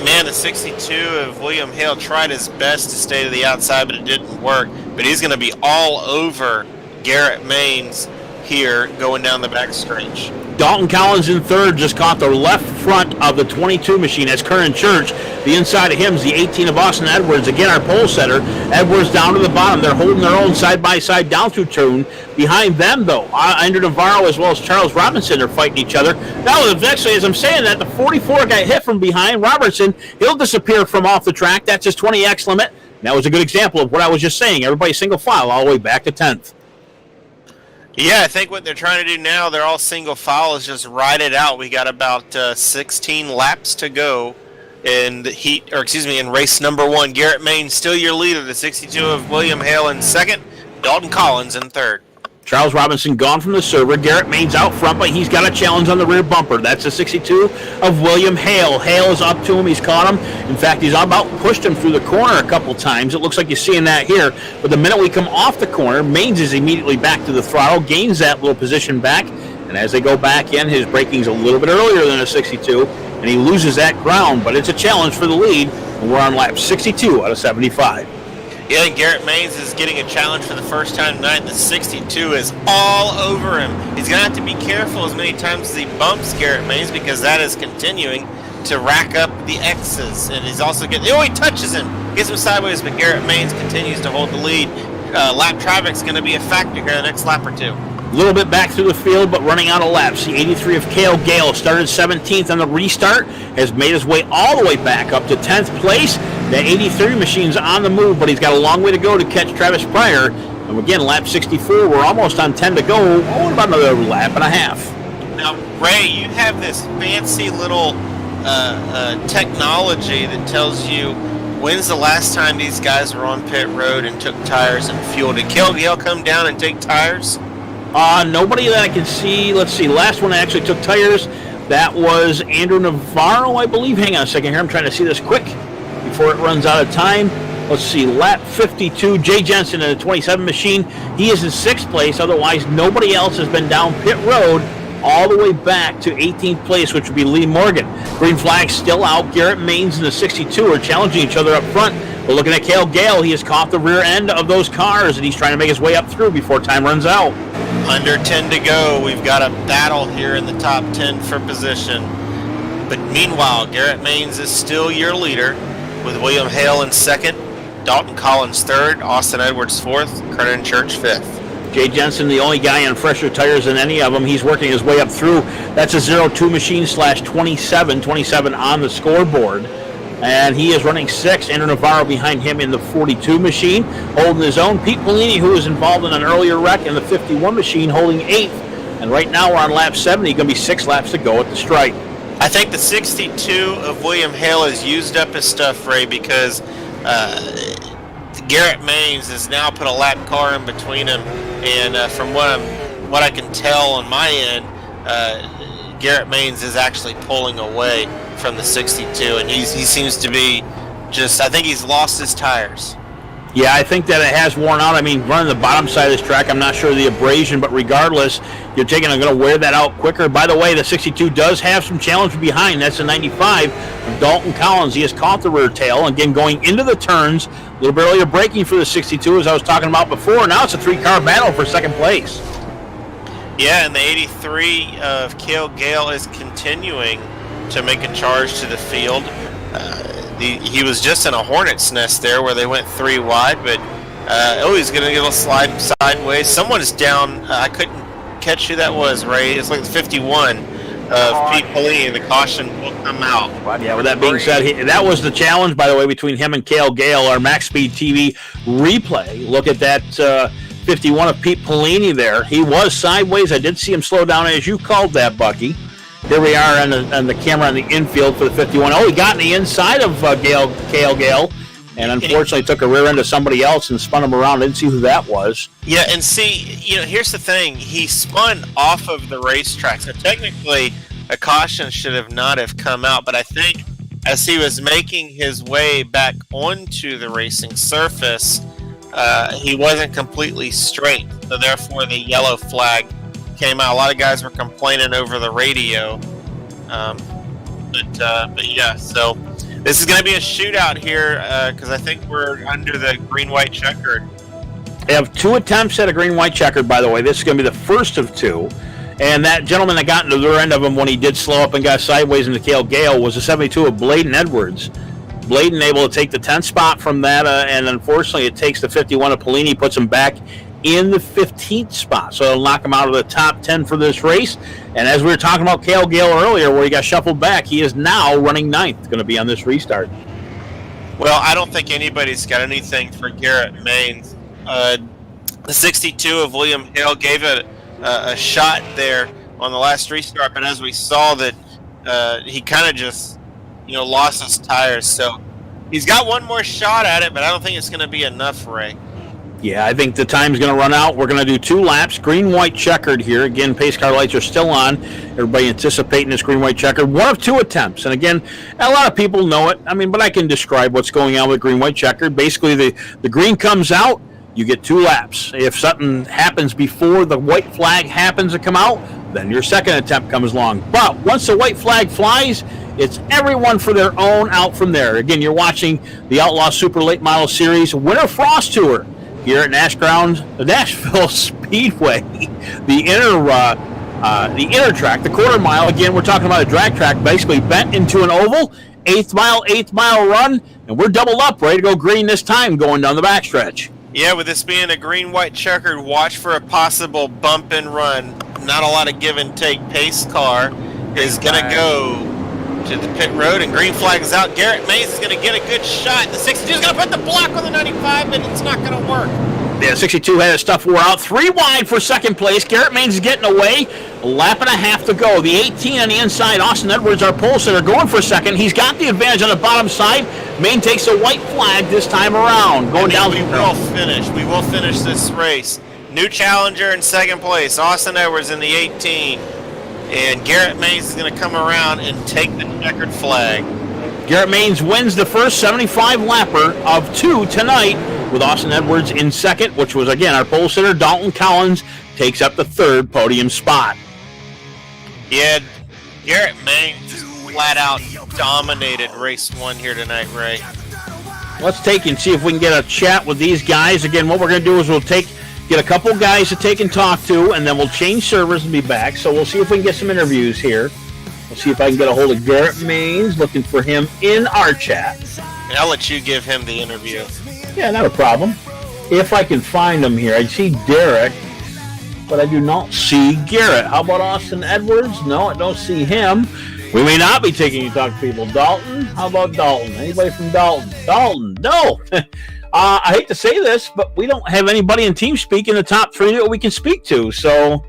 Man, the 62 of William Hale tried his best to stay to the outside, but it didn't work. But he's going to be all over Garrett Maines here going down the back stretch. Dalton Collins in third, just caught the left front of the 22 machine. That's Curran Church. The inside of him is the 18 of Austin Edwards. Again, our pole setter. Edwards down to the bottom. They're holding their own side by side down through turn. Behind them, though, Andrew Navarro as well as Charles Robinson are fighting each other. Now, actually, as I'm saying that, the 44 got hit from behind. Robertson, he'll disappear from off the track. That's his 20X limit. And that was a good example of what I was just saying. Everybody single file all the way back to 10th. Yeah, I think what they're trying to do now, they're all single file, is just ride it out. We got about 16 laps to go in the in race number 1. Garrett Main still your leader, the 62 of William Hale in second, Dalton Collins in third. Charles Robinson gone from the server. Garrett Main's out front, but he's got a challenge on the rear bumper. That's the 62 of William Hale. Hale is up to him. He's caught him. In fact, he's about pushed him through the corner a couple times. It looks like you're seeing that here. But the minute we come off the corner, Mains is immediately back to the throttle, gains that little position back. And as they go back in, his braking's a little bit earlier than a 62, and he loses that ground. But it's a challenge for the lead, and we're on lap 62 out of 75. Yeah, and Garrett Mains is getting a challenge for the first time tonight. The 62 is all over him. He's going to have to be careful as many times as he bumps Garrett Mains, because that is continuing to rack up the X's. And he's also getting... Oh, he touches him. Gets him sideways, but Garrett Mains continues to hold the lead. Lap traffic's going to be a factor here the next lap or two. A little bit back through the field, but running out of laps. The 83 of Cale Gale started 17th on the restart, has made his way all the way back up to 10th place. The 83 machine's on the move, but he's got a long way to go to catch Travis Pryor. And again, lap 64, we're almost on 10 to go. Oh, about another lap and a half. Now, Ray, you have this fancy little technology that tells you when's the last time these guys were on pit road and took tires and fuel. Did Cale Gale come down and take tires? Nobody that I can see. Let's see. Last one actually took tires. That was Andrew Navarro, I believe. Hang on a second here. I'm trying to see this quick before it runs out of time. Let's see. Lap 52. Jay Jensen in the 27 machine. He is in 6th place. Otherwise, nobody else has been down pit road all the way back to 18th place, which would be Lee Morgan. Green flag still out. Garrett Mains and the 62 are challenging each other up front. We're looking at Cale Gale. He has caught the rear end of those cars, and he's trying to make his way up through before time runs out. Under 10 to go. We've got a battle here in the top 10 for position. But meanwhile, Garrett Mains is still your leader with William Hale in second, Dalton Collins third, Austin Edwards fourth, Kernan Church fifth. Jay Jensen, the only guy on fresher tires than any of them. He's working his way up through. That's a 02 machine /27, 27 on the scoreboard. And he is running 6th. Andrew Navarro behind him in the 42 machine, holding his own. Pete Polini, who was involved in an earlier wreck in the 51 machine, holding 8th. And right now we're on lap 70. Going to be 6 laps to go at the stripe. I think the 62 of William Hale has used up his stuff, Ray, because Garrett Mains has now put a lap car in between him. And from what I can tell on my end, Garrett Mains is actually pulling away from the 62, and he seems to be I think he's lost his tires. Yeah, I think that it has worn out. I mean, running the bottom side of this track, I'm not sure of the abrasion, but regardless, you're going to wear that out quicker. By the way, the 62 does have some challenge behind. That's the 95 of Dalton Collins. He has caught the rear tail. Again, going into the turns, a little bit earlier braking for the 62, as I was talking about before. Now it's a 3-car battle for 2nd place. Yeah, and the 83 of Cale Gale is continuing to make a charge to the field. He was just in a hornet's nest there where they went 3 wide, but he's going to get a slide sideways. Someone's down. I couldn't catch who that was, Ray. It's like 51 of Pete Polini. The caution will come out. Yeah, with that being said, that was the challenge, by the way, between him and Cale Gale. Our MaxspeedTV replay. Look at that 51 of Pete Polini there. He was sideways. I did see him slow down, as you called that, Bucky. Here we are on the camera on the infield for the 51. Oh, he got in the inside of Cale Gale, and unfortunately took a rear end of somebody else and spun him around. I didn't see who that was. Yeah, and see, here's the thing. He spun off of the racetrack, so technically a caution should have not have come out, but I think as he was making his way back onto the racing surface, he wasn't completely straight, so therefore the yellow flag came out. A lot of guys were complaining over the radio, but yeah. So this is going to be a shootout here because I think we're under the green-white checkered. They have 2 attempts at a green-white checkered. By the way, this is going to be the first of 2. And that gentleman that got into the rear end of him when he did slow up and got sideways into Decal Gale was a 72 of Bladen Edwards. Bladen able to take the 10th spot from that, and unfortunately it takes the 51 of Polini, puts him back in the 15th spot. So it'll knock him out of the top 10 for this race. And as we were talking about Decal Gale earlier, where he got shuffled back, he is now running 9th, going to be on this restart. Well, I don't think anybody's got anything for Garrett Maines. The 62 of William Hale gave it a shot there on the last restart, but as we saw that he kind of just lost his tires. So he's got one more shot at it, but I don't think it's going to be enough, Ray. Yeah, I think the time's going to run out. We're going to do 2 laps, green-white checkered here. Again, pace car lights are still on. Everybody anticipating this green-white checkered. 1 of 2 attempts. And again, a lot of people know it. But I can describe what's going on with green-white checkered. Basically, the green comes out, you get 2 laps. If something happens before the white flag happens to come out, then your second attempt comes along. But once the white flag flies, it's everyone for their own out from there. Again, you're watching the Outlaw Super Late Model Series Winter Frost Tour here at Nashville Speedway, the inner track, the quarter mile. Again, we're talking about a drag track basically bent into an oval, 8th mile run, and we're doubled up, ready to go green this time going down the backstretch. Yeah, with this being a green-white checkered, watch for a possible bump and run. Not a lot of give and take. Pace car is going to go to the pit road, and green flag is out. Garrett Maines is going to get a good shot. The 62 is going to put the block on the 95, but it's not going to work. Yeah, 62 had his stuff wore out. 3 wide for second place. Garrett Maines is getting away. A lap and a half to go. The 18 on the inside, Austin Edwards, our pole sitter, going for second. He's got the advantage on the bottom side. Maine takes a white flag this time around. Going down. We will finish this race. New challenger in second place, Austin Edwards in the 18. And Garrett Maines is going to come around and take the checkered flag. Garrett Maines wins the first 75 lapper of 2 tonight, with Austin Edwards in second, which was, again, our pole sitter. Dalton Collins takes up the 3rd podium spot. Yeah, Garrett Maines flat out dominated race 1 here tonight, Ray. Let's take and see if we can get a chat with these guys. Again, what we're going to do is get a couple guys to take and talk to, and then we'll change servers and be back. So we'll see if we can get some interviews here. We'll see if I can get a hold of Garrett Maines, looking for him in our chat. And I'll let you give him the interview. Yeah, not a problem. If I can find him here. I see Derek, but I do not see Garrett. How about Austin Edwards? No, I don't see him. We may not be taking you to talk to people. Dalton? How about Dalton? Anybody from Dalton? Dalton? No. I hate to say this, but we don't have anybody in TeamSpeak in the top 3 that we can speak to. So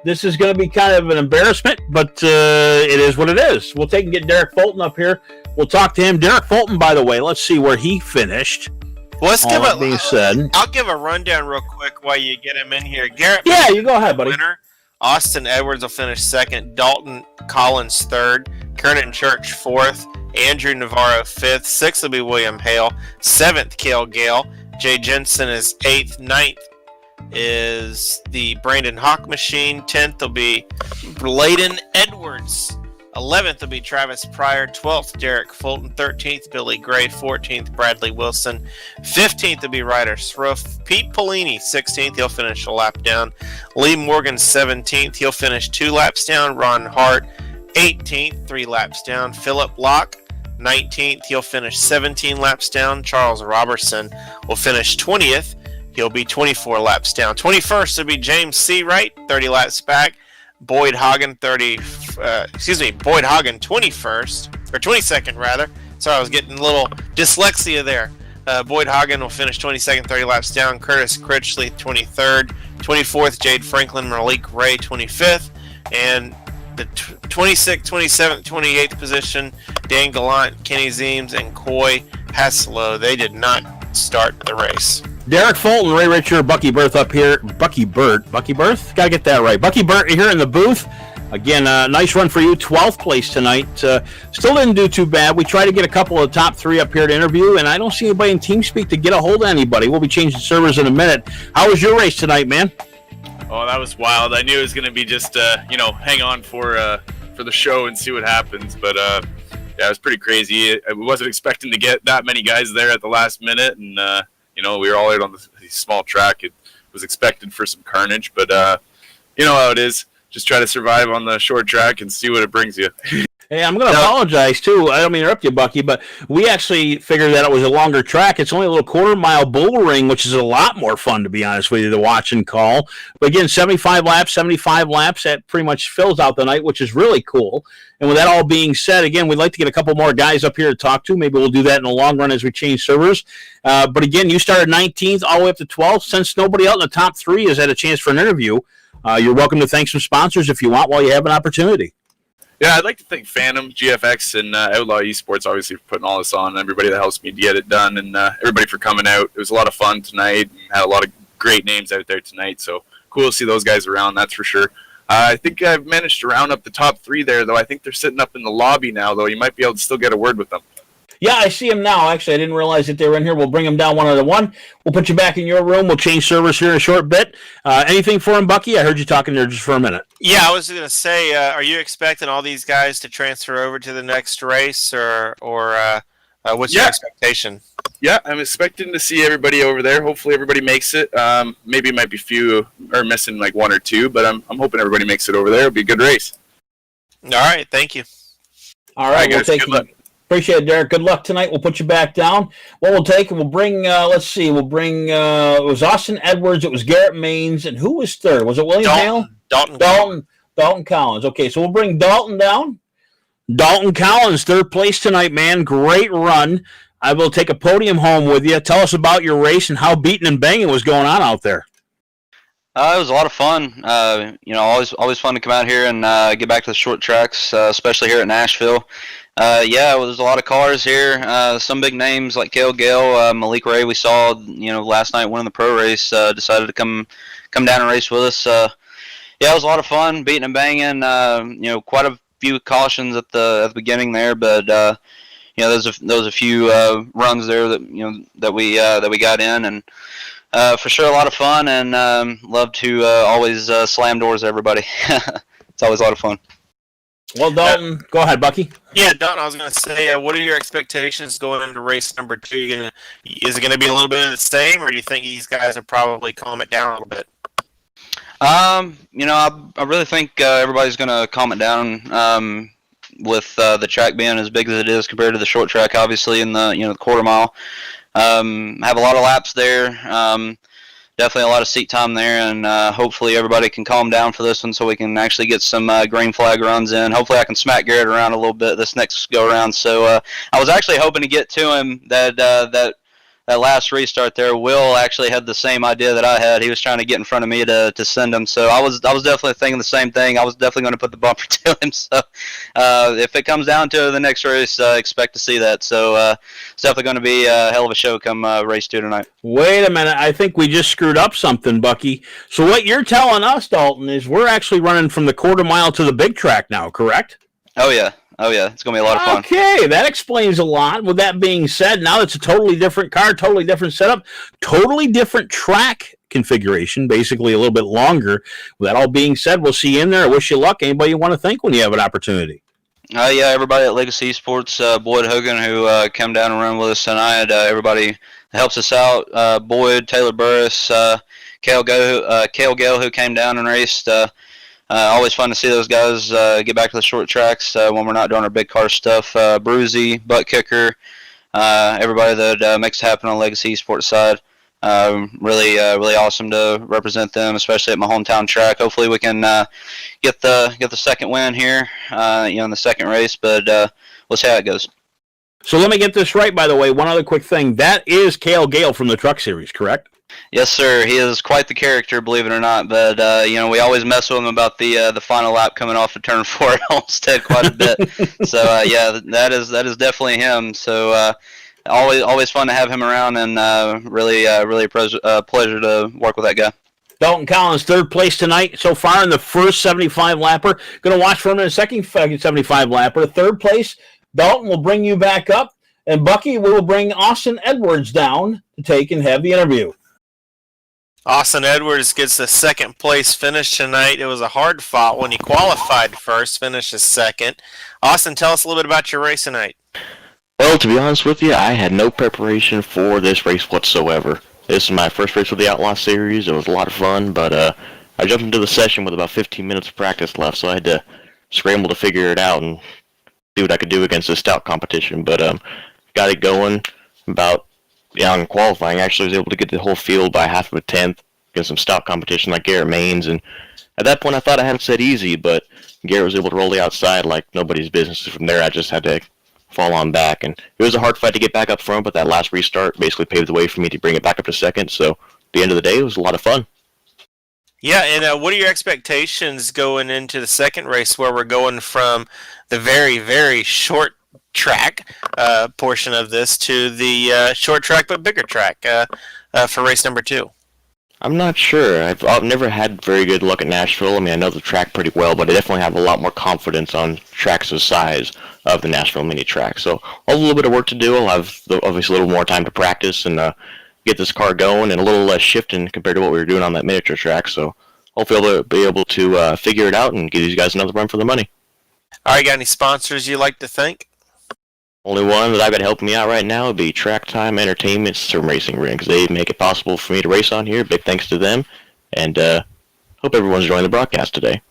this is going to be kind of an embarrassment, but it is what it is. We'll take and get Derek Fulton up here. We'll talk to him. Derek Fulton, by the way, let's see where he finished. Well, I'll give a rundown real quick while you get him in here. Garrett. Yeah, you go ahead, buddy. Winner. Austin Edwards will finish second. Dalton Collins third. Kernan Church fourth. Andrew Navarro fifth. Sixth will be William Hale. Seventh, Cale Gale. Jay Jensen is eighth. Ninth is the Brandon Hawk Machine. 10th will be Bladen Edwards. 11th will be Travis Pryor. 12th, Derek Fulton. 13th, Billy Gray. 14th, Bradley Wilson. 15th will be Ryder Sruff. Pete Polini, 16th. He'll finish a lap down. Lee Morgan, 17th. He'll finish 2 laps down. Ron Hart, 18th. 3 laps down. Philip Locke, 19th. He'll finish 17 laps down. Charles Robertson will finish 20th. He'll be 24 laps down. 21st will be James Seawright, 30 laps back. Boyd Hagen 21st, or 22nd rather. Sorry, I was getting a little dyslexia there. Boyd Hagen will finish 22nd, 30 laps down. Curtis Critchley 23rd, 24th Jade Franklin, Malik Ray 25th, and the 26th, 27th, 28th position, Dan Gallant, Kenny Zeems, and Coy Haslow. They did not start the race. Derek Fulton, Ray Richard, Bucky Berth up here. Bucky Berth? Gotta get that right. Bucky Berth here in the booth. Again, nice run for you. 12th place tonight. Still didn't do too bad. We tried to get a couple of top 3 up here to interview, and I don't see anybody in TeamSpeak to get a hold of anybody. We'll be changing servers in a minute. How was your race tonight, man? Oh, that was wild. I knew it was going to be just, hang on for the show and see what happens. But, yeah, it was pretty crazy. I wasn't expecting to get that many guys there at the last minute, and, we were all out on the small track. It was expected for some carnage, but you know how it is. just try to survive on the short track and see what it brings you. Hey, I'm going to apologize, too. I don't mean to interrupt you, Bucky, but we actually figured that it was a longer track. It's only a little quarter-mile bull ring, which is a lot more fun, to be honest with you, to watch and call. But again, 75 laps, that pretty much fills out the night, which is really cool. And with that all being said, again, we'd like to get a couple more guys up here to talk to. Maybe we'll do that in the long run as we change servers. But again, you started 19th all the way up to 12th. Since nobody out in the top 3 has had a chance for an interview, you're welcome to thank some sponsors if you want while you have an opportunity. Yeah, I'd like to thank Phantom, GFX, and Outlaw Esports, obviously, for putting all this on, and everybody that helps me get it done, and everybody for coming out. It was a lot of fun tonight, and had a lot of great names out there tonight, so cool to see those guys around, that's for sure. I think I've managed to round up the top 3 there, though. I think they're sitting up in the lobby now, though. You might be able to still get a word with them. Yeah, I see them now. Actually, I didn't realize that they were in here. We'll bring them down one at a one. We'll put you back in your room. We'll change servers here in a short bit. Anything for him, Bucky? I heard you talking there just for a minute. Yeah, I was going to say, are you expecting all these guys to transfer over to the next race, or what's your expectation? Yeah, I'm expecting to see everybody over there. Hopefully everybody makes it. Maybe it might be few or missing like 1 or 2, but I'm hoping everybody makes it over there. It'll be a good race. All right, thank you. All right, we'll take you. Appreciate it, Derek. Good luck tonight. We'll put you back down. What we'll take, we'll bring, let's see, it was Austin Edwards, it was Garrett Maines, and who was third? Was it William Hale? Dalton Collins. Okay, so we'll bring Dalton down. Dalton Collins, third place tonight, man. Great run. I will take a podium home with you. Tell us about your race and how beating and banging was going on out there. It was a lot of fun. Always fun to come out here and get back to the short tracks, especially here at Nashville. There's a lot of cars here. Some big names like Cale Gale, Malik Ray. We saw, last night winning the pro race. Decided to come down and race with us. It was a lot of fun, beating and banging. Quite a few cautions at the beginning there, but there was a few runs there that we got in, and for sure a lot of fun, and love to always slam doors to everybody. It's always a lot of fun. Well, Dalton, go ahead, Bucky. Yeah, Dalton, I was going to say, what are your expectations going into race number 2? Is it going to be a little bit of the same, or do you think these guys will probably calm it down a little bit? I really think everybody's going to calm it down with the track being as big as it is compared to the short track, obviously, in the quarter mile. Have a lot of laps there. Definitely a lot of seat time there, and hopefully everybody can calm down for this one so we can actually get some green flag runs in. Hopefully I can smack Garrett around a little bit this next go-around. So I was actually hoping to get to him that last restart there. Will actually had the same idea that I had. He was trying to get in front of me to send him. So I was definitely thinking the same thing. I was definitely going to put the bumper to him. So if it comes down to the next race, expect to see that. So it's definitely going to be a hell of a show come race 2 tonight. Wait a minute. I think we just screwed up something, Bucky. So what you're telling us, Dalton, is we're actually running from the quarter mile to the big track now, correct? Oh, yeah. It's going to be a lot of fun. Okay, that explains a lot. With that being said, now it's a totally different car, totally different setup, totally different track configuration, basically a little bit longer. With that all being said, we'll see you in there. I wish you luck. Anybody you want to thank when you have an opportunity? Everybody at Legacy Esports, Boyd Hogan, who came down and ran with us tonight. Everybody that helps us out, Boyd, Taylor Burris, Cale Gale, who came down and raced. Always fun to see those guys get back to the short tracks when we're not doing our big car stuff. Bruzy, Butt Kicker, everybody that makes it happen on Legacy Esports side. Really awesome to represent them, especially at my hometown track. Hopefully we can get the second win here, in the second race. But we'll see how it goes. So let me get this right, by the way. One other quick thing. That is Cale Gale from the Truck Series, correct? Yes, sir. He is quite the character, believe it or not. But we always mess with him about the final lap coming off of turn 4 at Homestead quite a bit. So that is definitely him. So always fun to have him around, and really a pleasure to work with that guy. Dalton Collins, third place tonight so far in the first 75-lapper. Going to watch for him in the second 75-lapper. Third place, Dalton will bring you back up, and Bucky will bring Austin Edwards down to take and have the interview. Austin Edwards gets the second place finish tonight. It was a hard fought when he qualified first, finished second. Austin, tell us a little bit about your race tonight. Well, to be honest with you, I had no preparation for this race whatsoever. This is my first race with the Outlaw Series. It was a lot of fun, but I jumped into the session with about 15 minutes of practice left, so I had to scramble to figure it out and see what I could do against this stout competition. But got it going about, in qualifying. Actually was able to get the whole field by half of a tenth against some stout competition like Garrett Maines. And at that point, I thought I had it set easy, but Garrett was able to roll the outside like nobody's business. From there, I just had to fall on back. And it was a hard fight to get back up front, but that last restart basically paved the way for me to bring it back up to second. So at the end of the day, it was a lot of fun. Yeah, and what are your expectations going into the second race, where we're going from the very, very short track portion of this to the short track but bigger track for race number 2? I'm not sure. I've never had very good luck at Nashville. I mean, I know the track pretty well, but I definitely have a lot more confidence on tracks the size of the Nashville mini track. So I'll have a little bit of work to do. I'll have obviously a little more time to practice and get this car going, and a little less shifting compared to what we were doing on that miniature track. So hopefully I'll be able to figure it out and give these guys another run for the money. All right, got any sponsors you like to thank? Only one that I've got helping me out right now would be Track Time Entertainment Sim Racing Rings. They make it possible for me to race on here. Big thanks to them, and hope everyone's enjoying the broadcast today.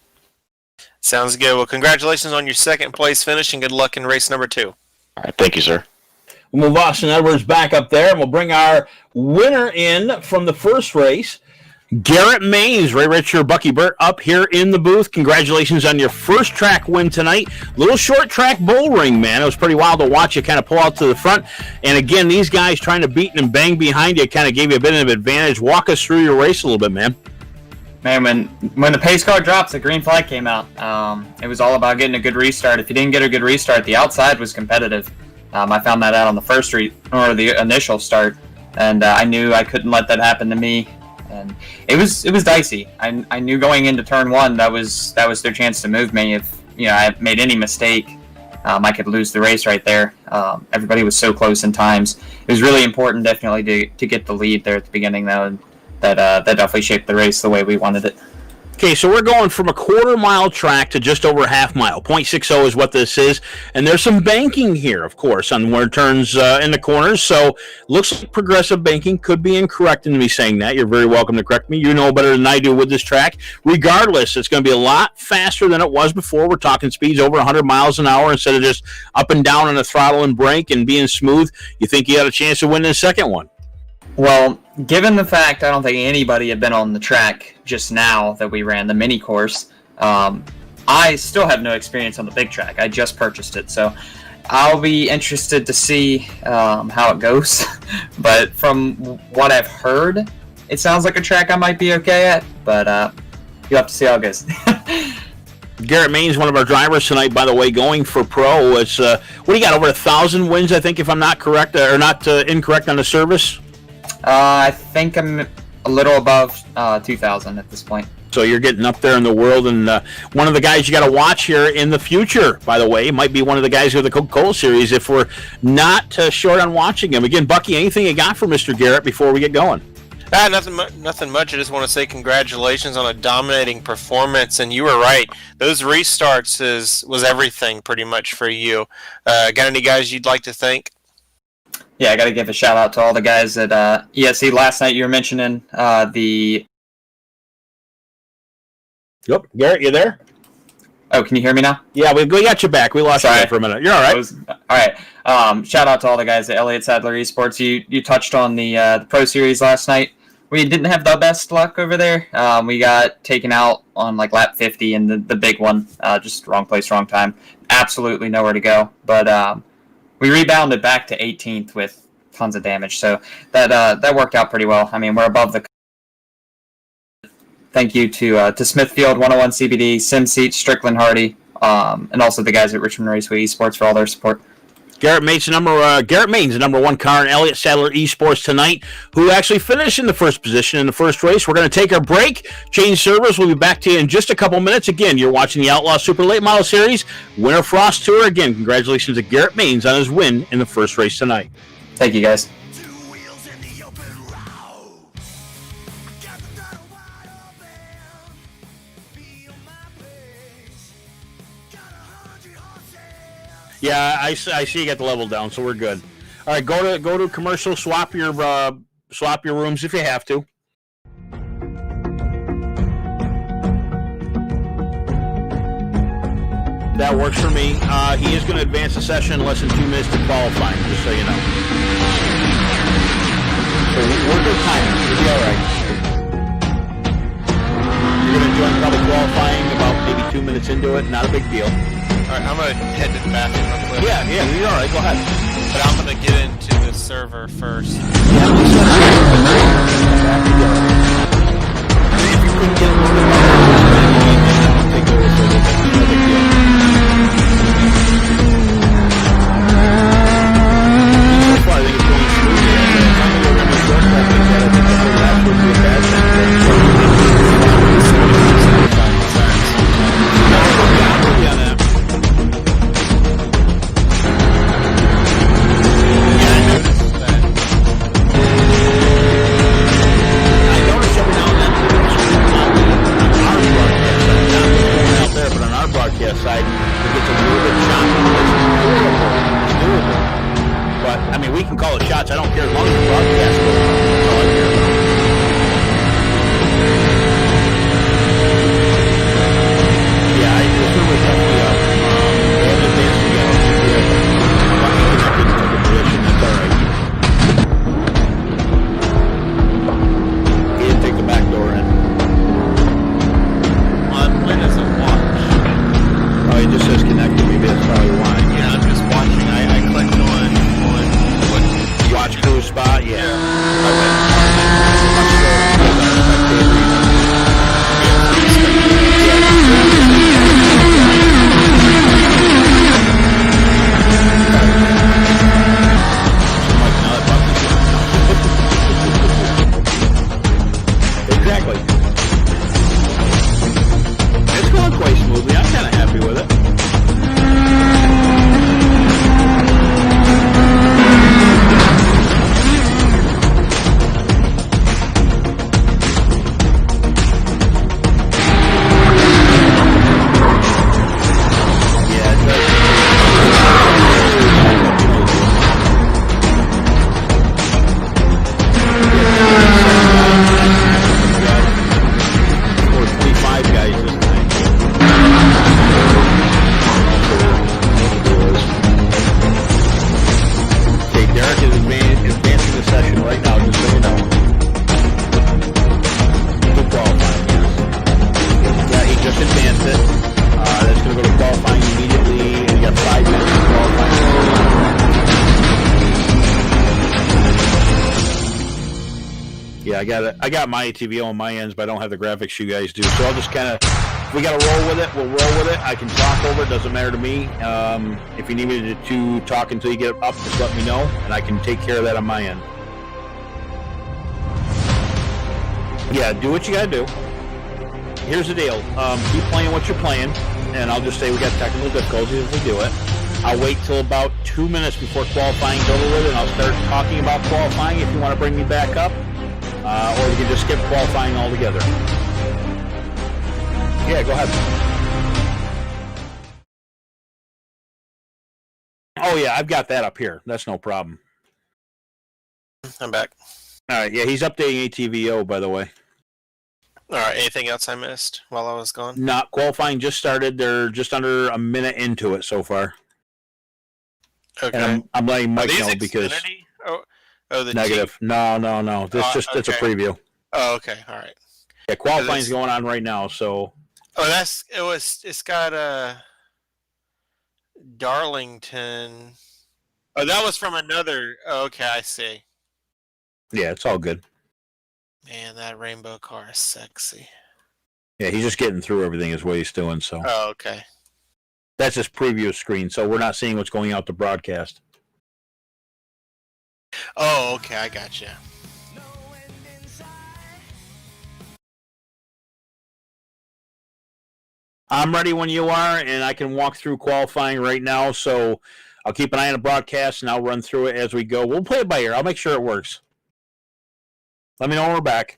Sounds good. Well, congratulations on your second place finish, and good luck in race number 2. All right, thank you, sir. We'll move Austin Edwards back up there, and we'll bring our winner in from the first race, Garrett Maines. Ray Richer, Bucky Burt up here in the booth. Congratulations on your first track win tonight. Little short track bull ring, man. It was pretty wild to watch you kind of pull out to the front. And again, these guys trying to beat and bang behind you kind of gave you a bit of an advantage. Walk us through your race a little bit, man. Man, when the pace car drops, the green flag came out. It was all about getting a good restart. If you didn't get a good restart, the outside was competitive. I found that out on the first or the initial start, and I knew I couldn't let that happen to me. And it was dicey. I knew going into turn 1 that was their chance to move me. If I made any mistake, I could lose the race right there. Everybody was so close in times. It was really important, definitely, to get the lead there at the beginning, though. And that definitely shaped the race the way we wanted it. Okay, so we're going from a quarter-mile track to just over a half-mile. 0.60 is what this is. And there's some banking here, of course, on where it turns in the corners. So looks like progressive banking. Could be incorrect in me saying that. You're very welcome to correct me. You know better than I do with this track. Regardless, it's going to be a lot faster than it was before. We're talking speeds over 100 miles an hour instead of just up and down on the throttle and brake and being smooth. You think you got a chance to win the second one? Well, given the fact I don't think anybody had been on the track just now that we ran the mini course, I still have no experience on the big track. I just purchased it, so I'll be interested to see how it goes. But from what I've heard, it sounds like a track I might be okay at, but you'll have to see how it goes. Garrett Maines, one of our drivers tonight, by the way, going for pro. It's what do you got, over 1,000 wins, I think, if I'm not correct or not incorrect on the service? I think I'm a little above 2,000 at this point. So you're getting up there in the world, and one of the guys you got to watch here in the future, by the way, might be one of the guys of the Coca-Cola Series if we're not short on watching him. Again, Bucky, anything you got for Mr. Garrett before we get going? Nothing much. I just want to say congratulations on a dominating performance, and you were right. Those restarts was everything pretty much for you. Got any guys you'd like to thank? Yeah, I got to give a shout out to all the guys at ESC last night. You were mentioning the. Yep, Garrett, you there? Oh, can you hear me now? Yeah, we got you back. We lost you there for a minute. You're all right. All right. Shout out to all the guys at Elliott Sadler Esports. You touched on the Pro Series last night. We didn't have the best luck over there. We got taken out on like lap 50 in the big one. Just wrong place, wrong time. Absolutely nowhere to go. But we rebounded back to 18th with tons of damage. So that worked out pretty well. I mean, we're above the. Thank you to Smithfield 101 CBD, SimSeat, Strickland Hardy, and also the guys at Richmond Raceway Esports for all their support. Garrett Maines, the number one car in Elliott Sadler Esports tonight, who actually finished in the first position in the first race. We're going to take our break, change servers. We'll be back to you in just a couple minutes. Again, you're watching the Outlaw Super Late Model Series Winter Frost Tour. Again, congratulations to Garrett Maines on his win in the first race tonight. Thank you, guys. Yeah, I see you got the level down, so we're good. All right, go to commercial. Swap your rooms if you have to. That works for me. He is going to advance the session in less than 2 minutes to qualifying, just so you know. So we're good timing. We'll be all right. You're going to join probably qualifying about maybe 2 minutes into it. Not a big deal. All right, I'm going to head to the bathroom real quick. Yeah, you're all right. Go ahead. But I'm going to get into the server first. If you couldn't get a little bit more, take over for a little bit. No big deal. So far, I think it's going smoothly. I'm going to go around the short track like that. I think the whole lap would be a bad thing. Yeah, on that. Broadcast side, it gets a little bit choppy. It's doable. But, I mean, we can call it shots. I don't care as long as the broadcast goes. That's all I care about. Yeah, I do. It's really definitely up. They have advanced to go. I'm lucky connected to a good position. That's all right. He didn't take the back door in. When is it watch? Oh, it just says connected. Maybe that's probably why. Yeah, I'm just watching. I clicked on what Watch crew spot, yeah. Exactly. It's going quite smoothly. I'm kind of happy with it. I got my ATV on my ends, but I don't have the graphics you guys do. So I'll just kind of, if we got to roll with it, we'll roll with it. I can talk over it. Doesn't matter to me. If you need me to talk until you get up, just let me know, and I can take care of that on my end. Yeah, do what you got to do. Here's the deal. Keep playing what you're playing, and I'll just say we got technical difficulties if we do it. I'll wait till about 2 minutes before qualifying's over with, and I'll start talking about qualifying if you want to bring me back up. Or you can just skip qualifying altogether. Yeah, go ahead. Oh, yeah, I've got that up here. That's no problem. I'm back. All right, yeah, he's updating ATVO, by the way. All right, anything else I missed while I was gone? Not qualifying just started. They're just under a minute into it so far. Okay. And I'm letting Mike know Xfinity? because... Oh, the negative. No. This just it's a preview. Oh, okay. All right. Yeah, qualifying's going on right now, so. Oh, it's got Darlington. Oh, that was from another. Oh, okay, I see. Yeah, it's all good. Man, that rainbow car is sexy. Yeah, he's just getting through everything is what he's doing, so. Oh, okay. That's his preview screen, so we're not seeing what's going out to broadcast. Oh, okay, I gotcha. I'm ready when you are, and I can walk through qualifying right now, so I'll keep an eye on the broadcast, and I'll run through it as we go. We'll play it by ear. I'll make sure it works. Let me know when we're back.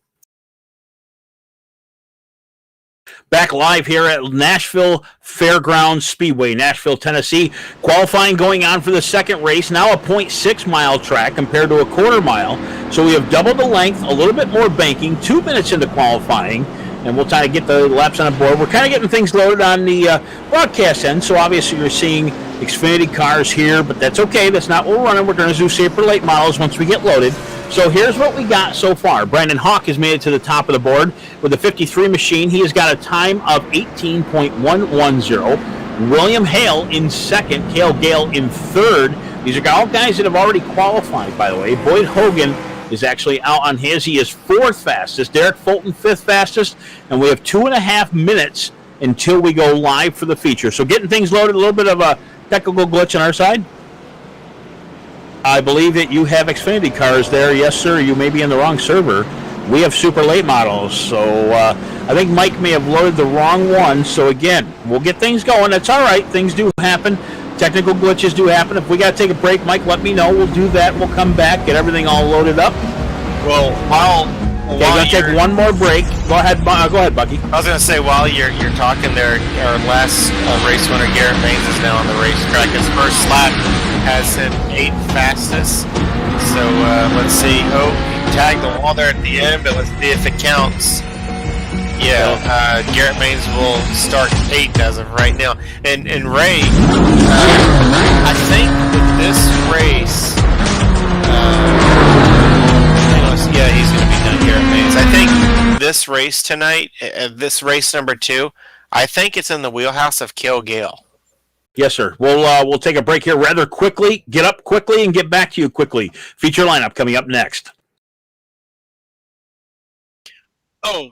Back live here at Nashville Fairgrounds Speedway, Nashville, Tennessee. Qualifying going on for the second race. Now a 0.6 mile track compared to a quarter mile. So we have double the length, a little bit more banking, 2 minutes into qualifying. and we'll try to get the laps on the board. We're kind of getting things loaded on the broadcast end, so obviously you're seeing Xfinity cars here, but that's okay. That's not what we're running. We're going to do super late models once we get loaded. So here's what we got so far. Brandon Hawk has made it to the top of the board with a 53 machine. He has got a time of 18.110. William Hale in second. Cale Gale in third. These are all guys that have already qualified, by the way. Boyd Hogan is actually out on his. He is fourth fastest. Derek Fulton, fifth fastest. And we have 2.5 minutes until we go live for the feature. So getting things loaded, a little bit of a technical glitch on our side. I believe that you have Xfinity cars there. Yes, sir. You may be in the wrong server. We have super late models. So I think Mike may have loaded the wrong one. So again, we'll get things going. That's all right. Things do happen. Technical glitches do happen. If we got to take a break, Mike, let me know. We'll do that. We'll come back, get everything all loaded up. Well, we're going to take one more break. Go ahead, Bucky. I was going to say, while you're talking there, our last race winner, Garrett Baines, is now on the racetrack. His first lap has him 8th fastest. So let's see. Oh, he tagged the wall there at the end, but let's see if it counts. Yeah, Garrett Baines will start 8th as of right now. And Ray, I think with this race, yeah, he's going to be done, Garrett Baines. I think this race tonight, this race number 2, I think it's in the wheelhouse of Cale Gale. Yes, sir. We'll take a break here rather quickly, get up quickly, and get back to you quickly. Feature lineup coming up next. Oh,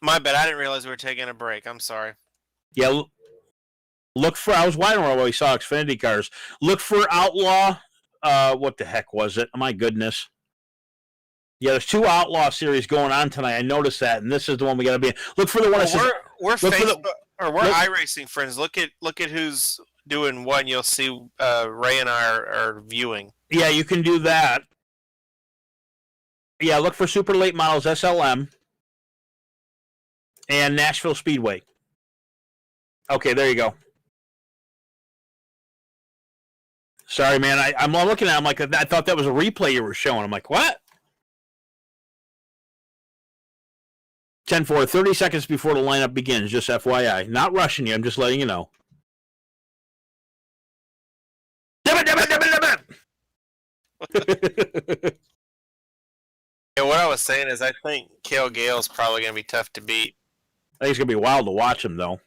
my bad. I didn't realize we were taking a break. I'm sorry. Yeah, look for, I was wondering while we saw Xfinity cars. Look for Outlaw. What the heck was it? My goodness. Yeah, there's 2 Outlaw series going on tonight. I noticed that, and this is the one we got to be in. Look for the one that says... We're Facebook, or we're iRacing friends. Look at who's doing what, and you'll see Ray and I are viewing. Yeah, you can do that. Yeah, look for Super Late Models SLM and Nashville Speedway. Okay, there you go. Sorry, man. I'm looking at it. I'm like, I thought that was a replay you were showing. I'm like, what? 10-4, 30 seconds before the lineup begins, just FYI. Not rushing you, I'm just letting you know. Yeah, what I was saying is I think Cale Gale is probably going to be tough to beat. I think it's going to be wild to watch him, though.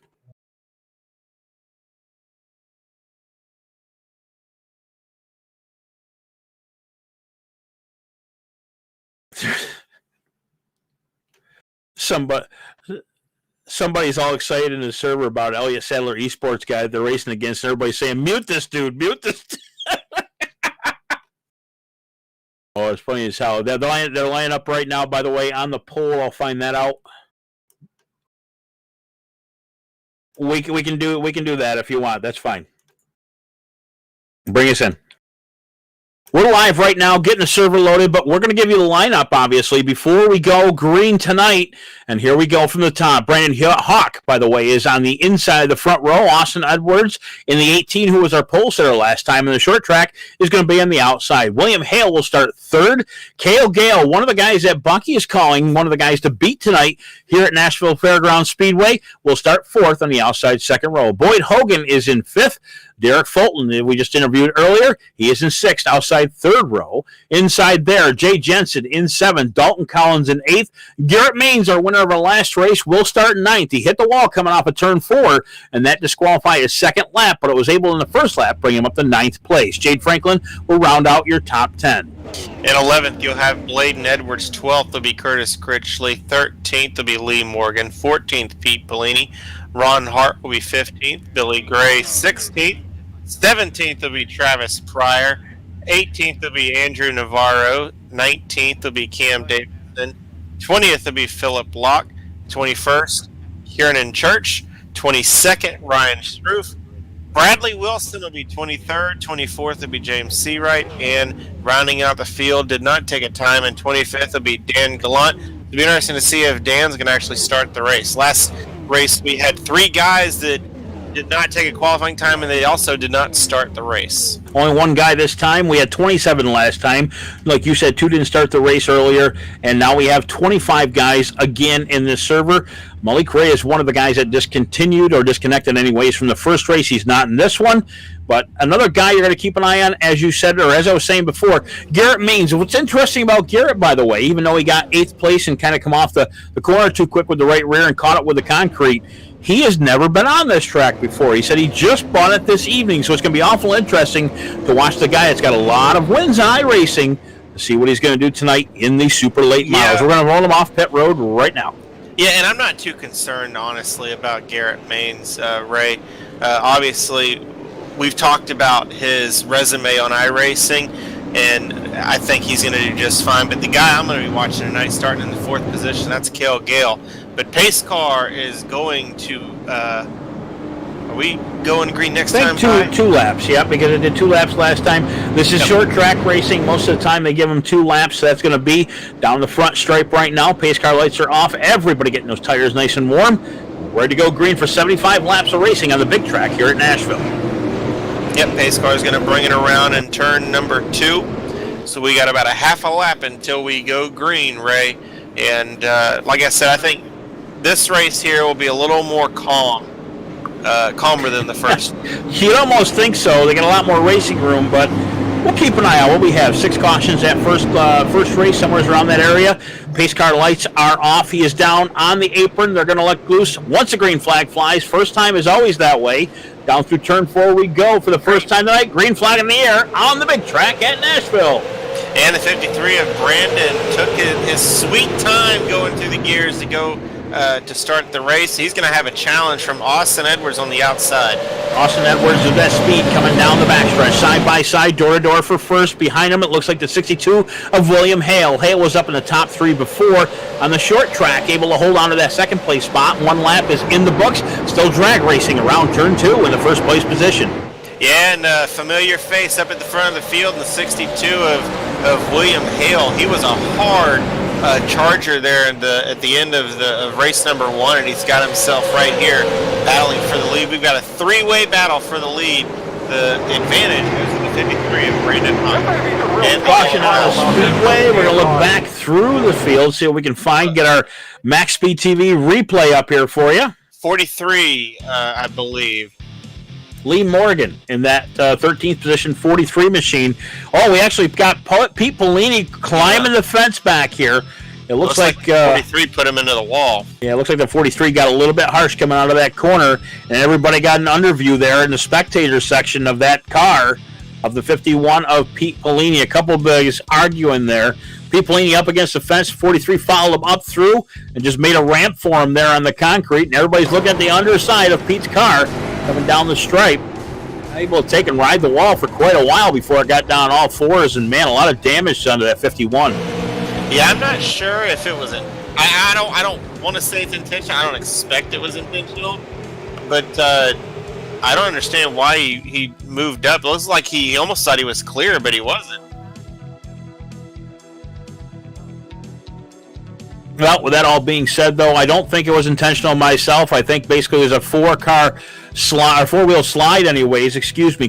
Somebody's all excited in the server about Elliott Sadler esports guy they're racing against, and everybody's saying, mute this dude, mute this dude. Oh, it's funny as hell. They're lining up right now, by the way, on the poll. I'll find that out. We can do that if you want. That's fine. Bring us in. We're live right now, getting the server loaded, but we're going to give you the lineup, obviously, before we go green tonight. And here we go from the top. Brandon Hawk, by the way, is on the inside of the front row. Austin Edwards in the 18, who was our pole sitter last time in the short track, is going to be on the outside. William Hale will start third. Cale Gale, one of the guys that Bucky is calling, one of the guys to beat tonight here at Nashville Fairgrounds Speedway, will start fourth on the outside second row. Boyd Hogan is in fifth. Derek Fulton, we just interviewed earlier, he is in sixth, outside third row. Inside there, Jay Jensen in seventh, Dalton Collins in eighth. Garrett Baines, our winner of our last race, will start ninth. He hit the wall coming off of turn 4, and that disqualified his second lap, but it was able in the first lap bring him up to ninth place. Jade Franklin will round out your top 10. In 11th, you'll have Bladen Edwards. 12th will be Curtis Critchley. 13th will be Lee Morgan. 14th, Pete Bellini. Ron Hart will be 15th. Billy Gray, 16th. 17th will be Travis Pryor. 18th will be Andrew Navarro. 19th will be Cam Davidson. 20th will be Philip Locke. 21st, Kieran Church. 22nd, Ryan Struth. Bradley Wilson will be 23rd. 24th will be James Seawright. And rounding out the field, did not take a time, and 25th will be Dan Gallant. It'll be interesting to see if Dan's going to actually start the race. Last race, we had 3 guys that did not take a qualifying time, and they also did not start the race. Only one guy this time. We had 27 last time. Like you said, 2 didn't start the race earlier, and now we have 25 guys again in this server. Malik Ray is one of the guys that discontinued or disconnected anyways from the first race. He's not in this one. But another guy you're going to keep an eye on, as you said, or as I was saying before, Garrett Maines. What's interesting about Garrett, by the way, even though he got 8th place and kind of come off the corner too quick with the right rear and caught it with the concrete, he has never been on this track before. He said he just bought it this evening, so it's going to be awful interesting to watch the guy that's got a lot of wins on iRacing to see what he's going to do tonight in the super late miles. We're going to roll him off pit road right now. Yeah, and I'm not too concerned, honestly, about Garrett Maines, Ray. Obviously, we've talked about his resume on iRacing, and I think he's going to do just fine. But the guy I'm going to be watching tonight, starting in the 4th position, that's Cale Gale. But Pace Car is going to. Are we going green next time? Two laps, yeah, because it did 2 laps last time. This is short track racing. Most of the time they give them 2 laps, so that's going to be down the front stripe right now. Pace car lights are off. Everybody getting those tires nice and warm. Ready to go green for 75 laps of racing on the big track here at Nashville. Yep, Pace Car is going to bring it around in turn number 2. So we got about a half a lap until we go green, Ray. And like I said, I think this race here will be a little more calmer than the first. You'd almost think so. They got a lot more racing room, but we'll keep an eye out. What we have, 6 cautions at first race, somewhere around that area. Pace car lights are off. He is down on the apron. They're going to let loose once a green flag flies. First time is always that way. Down through turn 4 we go for the first time tonight. Green flag in the air on the big track at Nashville. And the 53 of Brandon took his sweet time going through the gears to go to start the race. He's going to have a challenge from Austin Edwards on the outside. Austin Edwards with that speed coming down the backstretch, side by side, door to door for first. Behind him, it looks like the 62 of William Hale. Hale was up in the top 3 before on the short track, able to hold on to that second place spot. 1 lap is in the books. Still drag racing around turn 2 in the first place position. Yeah, and a familiar face up at the front of the field in the 62 of William Hale. He was a hard charger there at the end of race number 1, and he's got himself right here battling for the lead. We've got a 3-way battle for the lead. The advantage goes to the 53 of Brandon Hunt. And caution on the speedway. We're going to look back through the field, see what we can find. Get our MaxspeedTV replay up here for you. 43, I believe. Lee Morgan in that 13th position, 43 machine. Oh, we actually got Pete Polini climbing the fence back here. It looks like 43 put him into the wall. Yeah, it looks like the 43 got a little bit harsh coming out of that corner, and everybody got an underview there in the spectator section of that car of the 51 of Pete Polini. A couple of guys arguing there. Pete Polini up against the fence. 43 followed him up through and just made a ramp for him there on the concrete, and everybody's looking at the underside of Pete's car coming down the stripe. Able to take and ride the wall for quite a while before it got down all 4s, and man, a lot of damage done to that 51. Yeah, I'm not sure if it was I don't want to say it's intentional. I don't expect it was intentional, but I don't understand why he moved up. It looks like he almost thought he was clear, but he wasn't. Well, with that all being said, though, I don't think it was intentional myself. I think basically there's a 4-wheel slide,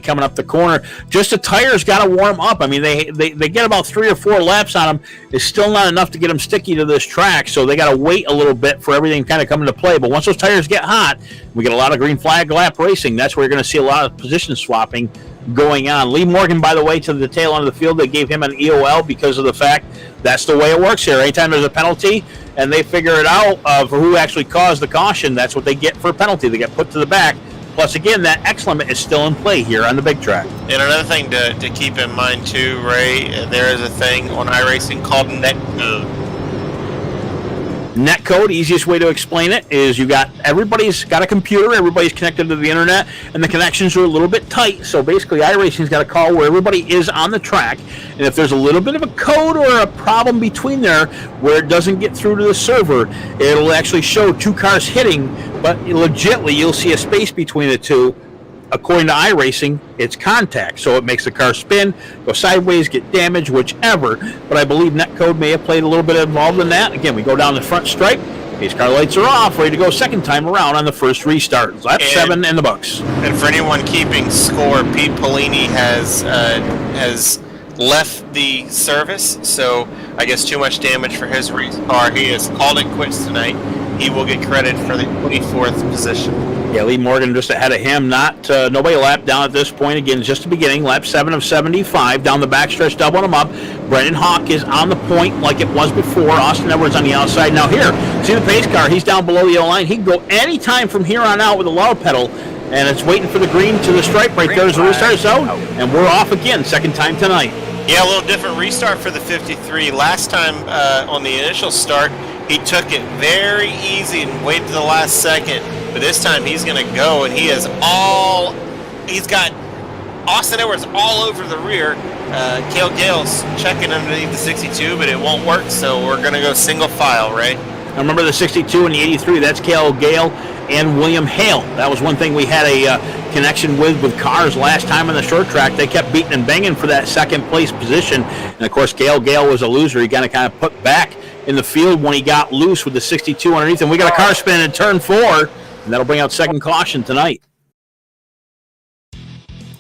coming up the corner. Just the tires got to warm up. I mean, they get about 3 or 4 laps on them. It's still not enough to get them sticky to this track, so they got to wait a little bit for everything to kind of come into play. But once those tires get hot, we get a lot of green flag lap racing. That's where you're going to see a lot of position swapping going on. Lee Morgan, by the way, to the tail end of the field, they gave him an EOL because of the fact that's the way it works here. Anytime there's a penalty and they figure it out for who actually caused the caution, that's what they get for a penalty. They get put to the back. Plus, again, that X limit is still in play here on the big track. And another thing to keep in mind, too, Ray, there is a thing on iRacing called netcode. Netcode, easiest way to explain it is everybody's got a computer, everybody's connected to the internet, and the connections are a little bit tight. So basically, iRacing's got a call where everybody is on the track, and if there's a little bit of a code or a problem between there where it doesn't get through to the server, it'll actually show 2 cars hitting, but legitly you'll see a space between the 2. According to iRacing, it's contact, so it makes the car spin, go sideways, get damaged, whichever. But I believe netcode may have played a little bit involved in that. Again, we go down the front stripe, Pace car lights are off, ready to go second time around on the first restart. Lap 7 in the books. And for anyone keeping score, Pete Polini has left the service, so I guess too much damage for his race car. He has called it quits tonight. He will get credit for the 24th position. Yeah, Lee Morgan just ahead of him. Nobody lapped down at this point. Again, just the beginning. Lap 7 of 75. Down the backstretch, doubling them up. Brendan Hawk is on the point like it was before. Austin Edwards on the outside. Now here, see the pace car. He's down below the yellow line. He can go any time from here on out with a lower pedal. And it's waiting for the green to the stripe right there as the restart zone. And we're off again, second time tonight. Yeah, a little different restart for the 53. Last time on the initial start, he took it very easy and waited to the last second. But this time he's going to go, and he's got Austin Edwards all over the rear. Cale Gale's checking underneath the 62, but it won't work, so we're going to go single file, right? I remember the 62 and the 83. That's Cale Gale and William Hale. That was one thing we had a connection with cars last time on the short track. They kept beating and banging for that second place position. And, of course, Cale Gale was a loser. He got to kind of put back in the field when he got loose with the 62 underneath. And we got a car spin in turn 4, and that'll bring out second caution tonight.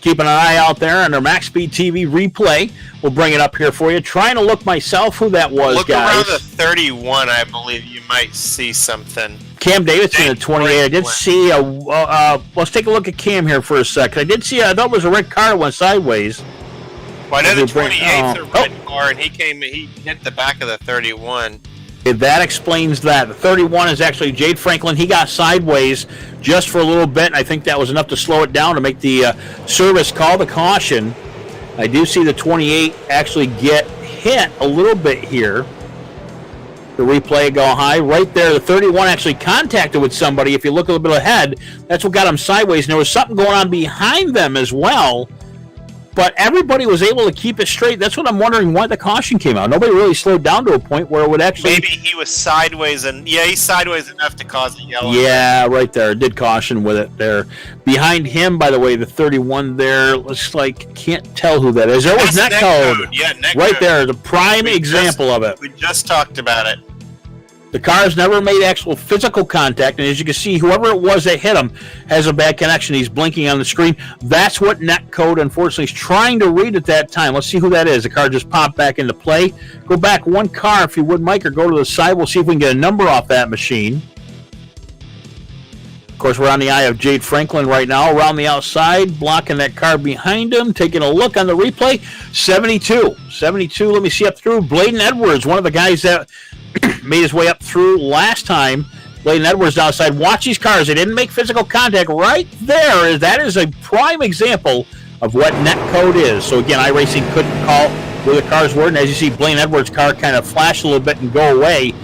Keeping an eye out there on our MaxspeedTV replay. We'll bring it up here for you. Trying to look myself who that was, look guys. Look around the 31, I believe you might see something. Cam Davidson at 28. I did see let's take a look at Cam here for a second. I thought it was a red car that went sideways. Well, I know the 28's a red car, and he hit the back of the 31. That explains that. The 31 is actually Jade Franklin. He got sideways just for a little bit, and I think that was enough to slow it down to make the service call the caution. I do see the 28 actually get hit a little bit here. The replay go high. Right there, the 31 actually contacted with somebody. If you look a little bit ahead, that's what got him sideways. And there was something going on behind them as well. But everybody was able to keep it straight. That's what I'm wondering why the caution came out. Nobody really slowed down to a point where it would actually... Maybe he was sideways, and he's sideways enough to cause a yellow. Yeah, right there. Did caution with it there. Behind him, by the way, the 31 there, looks like, can't tell who that is. There was net code. Yeah, net right code. there, the prime example of it. We just talked about it. The cars never made actual physical contact, and as you can see, whoever it was that hit him has a bad connection. He's blinking on the screen. That's what net code, unfortunately, is trying to read at that time. Let's see who that is. The car just popped back into play. Go back one car, if you would, Mike, or go to the side. We'll see if we can get a number off that machine. Of course, we're on the eye of Jade Franklin right now, around the outside, blocking that car behind him, taking a look on the replay. 72, let me see up through. Bladen Edwards, one of the guys that made his way up through last time. Bladen Edwards outside. Watch these cars. They didn't make physical contact. Right there, that is a prime example of what net code is. So again, iRacing couldn't call where the cars were. And as you see, Bladen Edwards' car kind of flash a little bit and go away.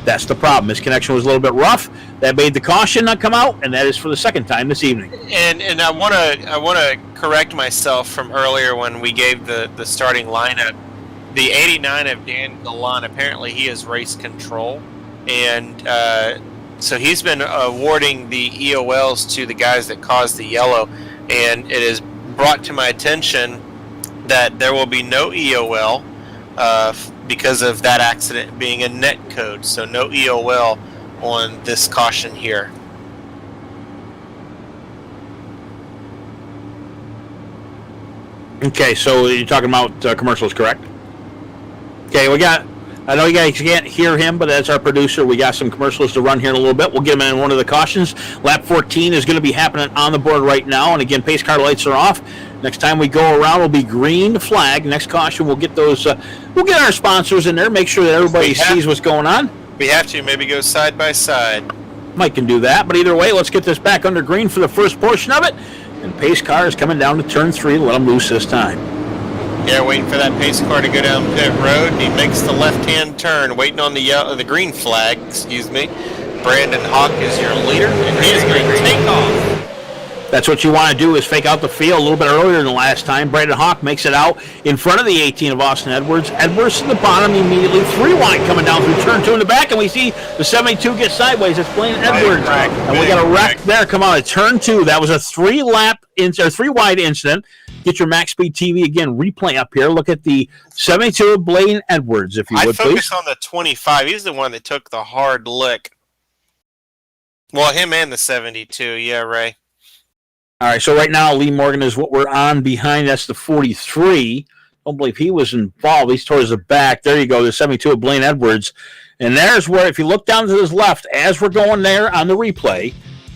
That's the problem. His connection was a little bit rough. That made the caution not come out, and that is for the second time this evening. And I want to correct myself from earlier when we gave the starting lineup. The 89 of Dan Galan, apparently he is race control, and so he's been awarding the EOLs to the guys that caused the yellow, and it is brought to my attention that there will be no EOL because of that accident being a net code, so no EOL on this caution here. Okay, so you're talking about commercials, correct? Okay, I know you guys can't hear him, but as our producer, we got some commercials to run here in a little bit. We'll get him in one of the cautions. Lap 14 is going to be happening on the board right now, and again, pace car lights are off. Next time we go around, will be green flag. Next caution, we'll get those. We'll get our sponsors in there, make sure that everybody sees what's going on. We have to maybe go side by side. Mike can do that, but either way, let's get this back under green for the first portion of it. And pace car is coming down to turn 3. Let him loose this time. Yeah, waiting for that pace car to go down pit road, and he makes the left-hand turn, waiting on the green flag, Brandon Hawk is your leader, and he is going to take off. That's what you want to do, is fake out the field a little bit earlier than last time. Brandon Hawk makes it out in front of the 18 of Austin Edwards. Edwards to the bottom immediately. 3 wide coming down through turn 2 in the back, and we see the 72 get sideways. It's Bladen Edwards. And we got a wreck there come out at turn 2. That was a 3 wide incident. Get your MaxspeedTV again replay up here. Look at the 72 of Bladen Edwards, if you would, please. I'd focus on the 25. He's the one that took the hard lick. Well, him and the 72, yeah, Ray. All right, so right now Lee Morgan is what we're on behind. That's the 43. Don't believe he was involved. He's towards the back. There you go, the 72 of Blaine Edwards. And there's where, if you look down to his left, as we're going there on the replay,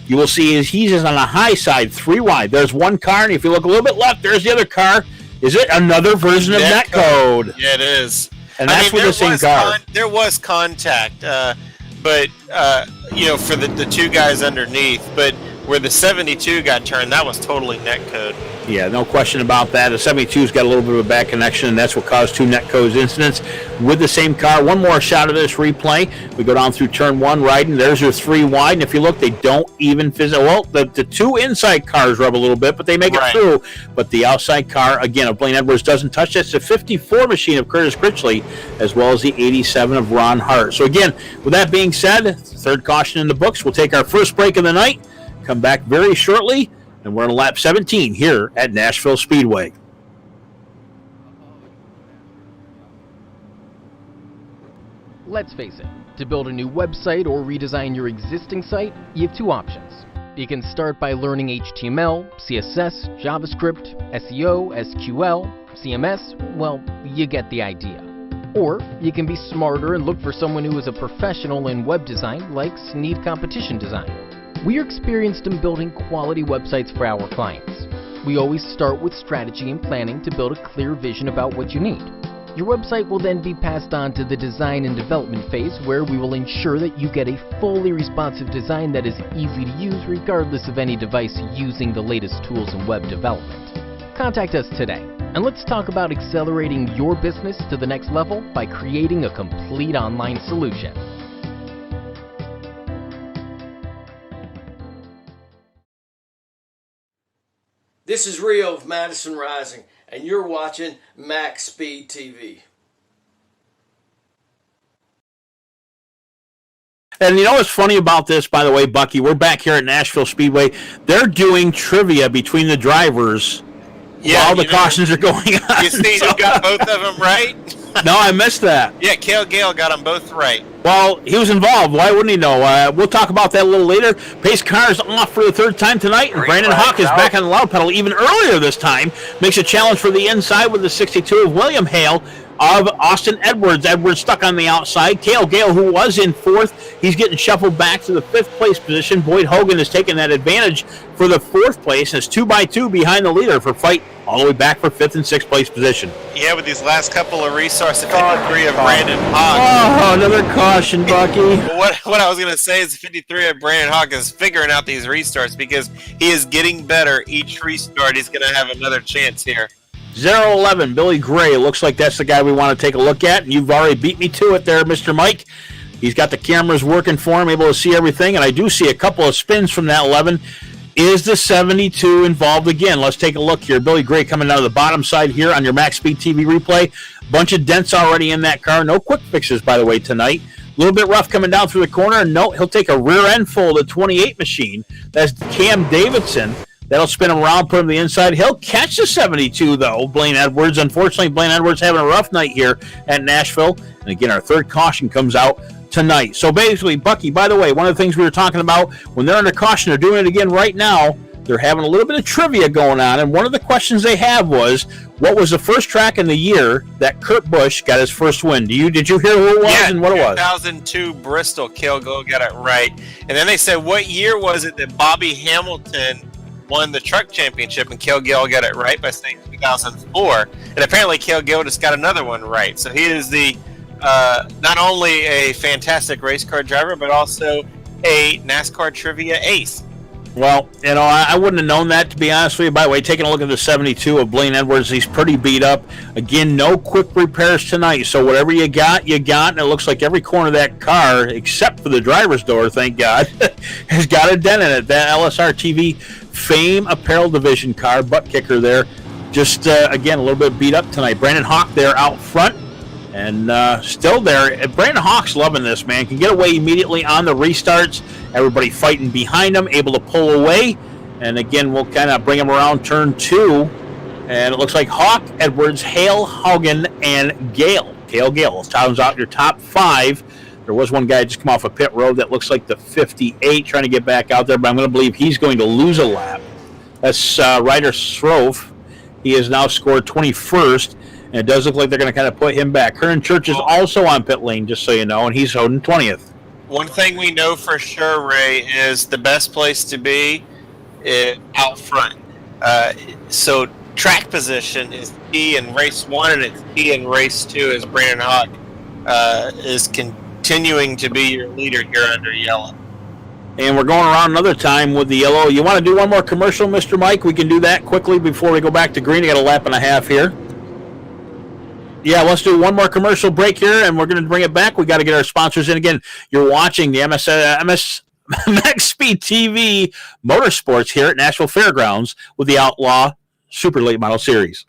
you will see he's on the high side, 3 wide. There's one car, and if you look a little bit left, there's the other car. Is it another version of Netcode? Yeah, it is. And that's with the same car. There was contact, but for the two guys underneath. But where the 72 got turned, that was totally Netcode. Yeah, no question about that. The 72's got a little bit of a bad connection, and that's what caused 2 Netcode incidents with the same car. One more shot of this replay. We go down through turn 1, riding. There's your 3 wide, and if you look, they don't even visit. Well, the 2 inside cars rub a little bit, but they make it through. But the outside car, again, of Blaine Edwards doesn't touch. That's the 54 machine of Curtis Critchley, as well as the 87 of Ron Hart. So again, with that being said, third caution in the books. We'll take our first break of the night, come back very shortly, and we're on lap 17 here at Nashville Speedway. Let's face it, to build a new website or redesign your existing site, you have 2 options. You can start by learning HTML, CSS, JavaScript, SEO, SQL, CMS, well, you get the idea. Or you can be smarter and look for someone who is a professional in web design like Sneed Competition Design. We are experienced in building quality websites for our clients. We always start with strategy and planning to build a clear vision about what you need. Your website will then be passed on to the design and development phase, where we will ensure that you get a fully responsive design that is easy to use regardless of any device using the latest tools in web development. Contact us today, and let's talk about accelerating your business to the next level by creating a complete online solution. This is Rio of Madison Rising, and you're watching MaxspeedTV. And you know what's funny about this, by the way, Bucky? We're back here at Nashville Speedway. They're doing trivia between the drivers while the cautions are going on. You see who got both of them right? No, I missed that. Yeah, Cale Gale got them both right. Well, he was involved. Why wouldn't he know? We'll talk about that a little later. Pace car is off for the 3rd time tonight, and Brandon Hawk is back on the loud pedal even earlier this time. Makes a challenge for the inside with the 62 of William Hale of Austin Edwards. Edwards stuck on the outside. Cale Gale, who was in 4th, he's getting shuffled back to the 5th place position. Boyd Hogan is taking that advantage for the 4th place, and it's 2x2 behind the leader for fight all the way back for 5th and 6th place position. Yeah, with these last couple of restarts, the 53 of Brandon Hawk. Oh, another caution, Bucky. What I was going to say is the 53 of Brandon Hawk is figuring out these restarts because he is getting better each restart. He's going to have another chance here. 011, Billy Gray. Looks like that's the guy we want to take a look at. And you've already beat me to it there, Mr. Mike. He's got the cameras working for him, able to see everything. And I do see a couple of spins from that 11. Is the 72 involved again? Let's take a look here. Billy Gray coming out of the bottom side here on your MaxspeedTV replay. Bunch of dents already in that car. No quick fixes, by the way, tonight. A little bit rough coming down through the corner. And no, he'll take a rear end full of the 28 machine. That's Cam Davidson. That'll spin him around, put him to the inside. He'll catch the 72, though, Blaine Edwards. Unfortunately, Blaine Edwards having a rough night here at Nashville. And again, our 3rd caution comes out tonight. So basically, Bucky, by the way, one of the things we were talking about, when they're under caution, they're doing it again right now. They're having a little bit of trivia going on. And one of the questions they have was, what was the first track in the year that Kurt Busch got his first win? Did you hear who it was and what it was? 2002 Bristol. Cale Gale got it right. And then they said, what year was it that Bobby Hamilton won the truck championship? And Cale Gale got it right by saying 2004. And apparently Cale Gale just got another one right. So he is the not only a fantastic race car driver, but also a NASCAR trivia ace. Well, you know, I wouldn't have known that, to be honest with you. By the way, taking a look at the 72 of Blaine Edwards, he's pretty beat up. Again, no quick repairs tonight, so whatever you got, and it looks like every corner of that car, except for the driver's door, thank God, has got a dent in it. That LSR TV Fame Apparel Division car, butt kicker there, just, again, a little bit beat up tonight. Brandon Hawk there out front. And still there. Brandon Hawk's loving this, man. Can get away immediately on the restarts. Everybody fighting behind him, able to pull away. And again, we'll kind of bring him around turn 2. And it looks like Hawk, Edwards, Hale, Haugen, and Gale. Cale Gale times out your top 5. The There was one guy just come off a pit road that looks like the 58 trying to get back out there, but I'm going to believe he's going to lose a lap. That's Ryder Srove. He has now scored 21st, and it does look like they're going to kind of put him back. Curran Church is also on pit lane, just so you know, and he's holding 20th. One thing we know for sure, Ray, is the best place to be is out front. So track position is key in race 1, and it's key in race 2 as Brandon Hawk is continuing to be your leader here under yellow. And we're going around another time with the yellow. You want to do one more commercial, Mr. Mike? We can do that quickly before we go back to green. I got a lap and a half here. Yeah, let's do one more commercial break here, and we're going to bring it back. We got to get our sponsors in again. You're watching the MaxspeedTV Motorsports here at Nashville Fairgrounds with the Outlaw Super Late Model Series.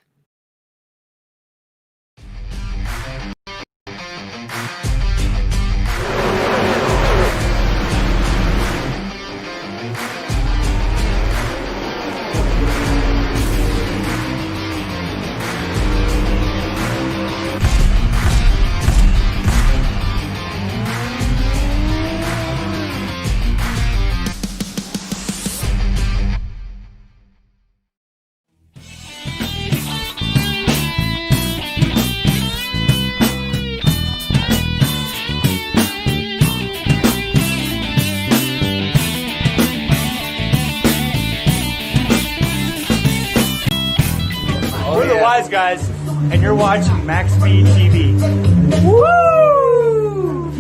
We're the Wise Guys, and you're watching MaxspeedTV. Woo!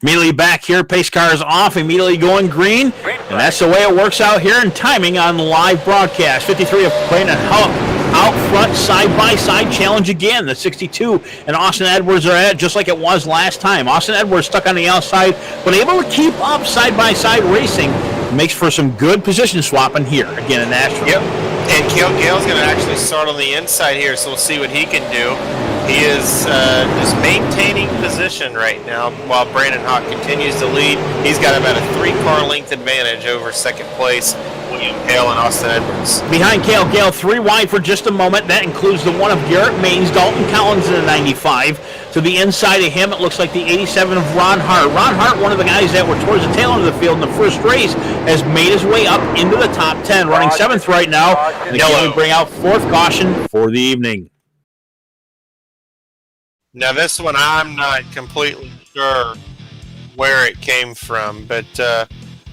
Immediately back here, pace car is off, immediately going green, and that's the way it works out here in timing on the live broadcast. 53 of Brandon Hawk out front, side-by-side challenge again. The 62 and Austin Edwards are at it just like it was last time. Austin Edwards stuck on the outside, but able to keep up side-by-side racing. Makes for some good position swapping here again in Nashville. Yep. And Gale's going to actually start on the inside here, so we'll see what he can do. He is just maintaining position right now while Brandon Hawk continues to lead. He's got about a 3-car length advantage over second place, William Gale and Austin Edwards. Behind Gale 3 wide for just a moment. That includes the one of Garrett Maines, Dalton Collins in the 95. To the inside of him, it looks like the 87 of Ron Hart. Ron Hart, one of the guys that were towards the tail end of the field in the first race, has made his way up into the top 10, running 7th right now. And again, we bring out 4th caution for the evening. Now this one, I'm not completely sure where it came from, but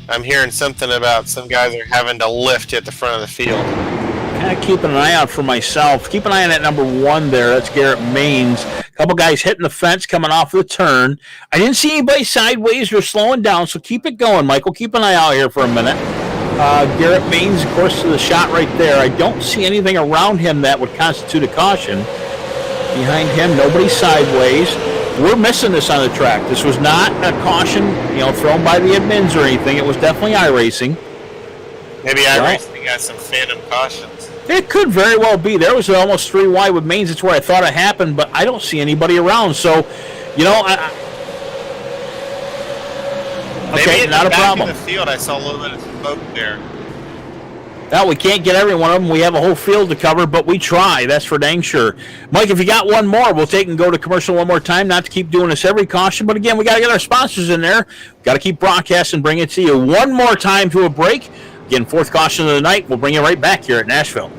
I'm hearing something about some guys are having to lift at the front of the field. Kind of keeping an eye out for myself. Keep an eye on that number 1 there. That's Garrett Maines. A couple guys hitting the fence coming off the turn. I didn't see anybody sideways or slowing down, so keep it going, Michael. Keep an eye out here for a minute. Garrett Maines, of course, to the shot right there. I don't see anything around him that would constitute a caution. Behind him, nobody sideways. We're missing this on the track. This was not a caution, thrown by the admins or anything. It was definitely iRacing. Maybe iRacing got some phantom cautions. It could very well be. There was almost 3 wide with Maines. That's where I thought it happened, but I don't see anybody around. So, Maybe okay, not a problem. In the field, I saw a little bit of smoke there. Well, we can't get every one of them. We have a whole field to cover, but we try. That's for dang sure. Mike, if you got one more, we'll take and go to commercial one more time. Not to keep doing this every caution, but again, we got to get our sponsors in there. Got to keep broadcasting, bring it to you one more time to a break. Again, 4th caution of the night. We'll bring you right back here at Nashville.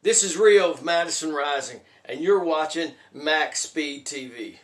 This is Rio of Madison Rising, and you're watching MaxspeedTV.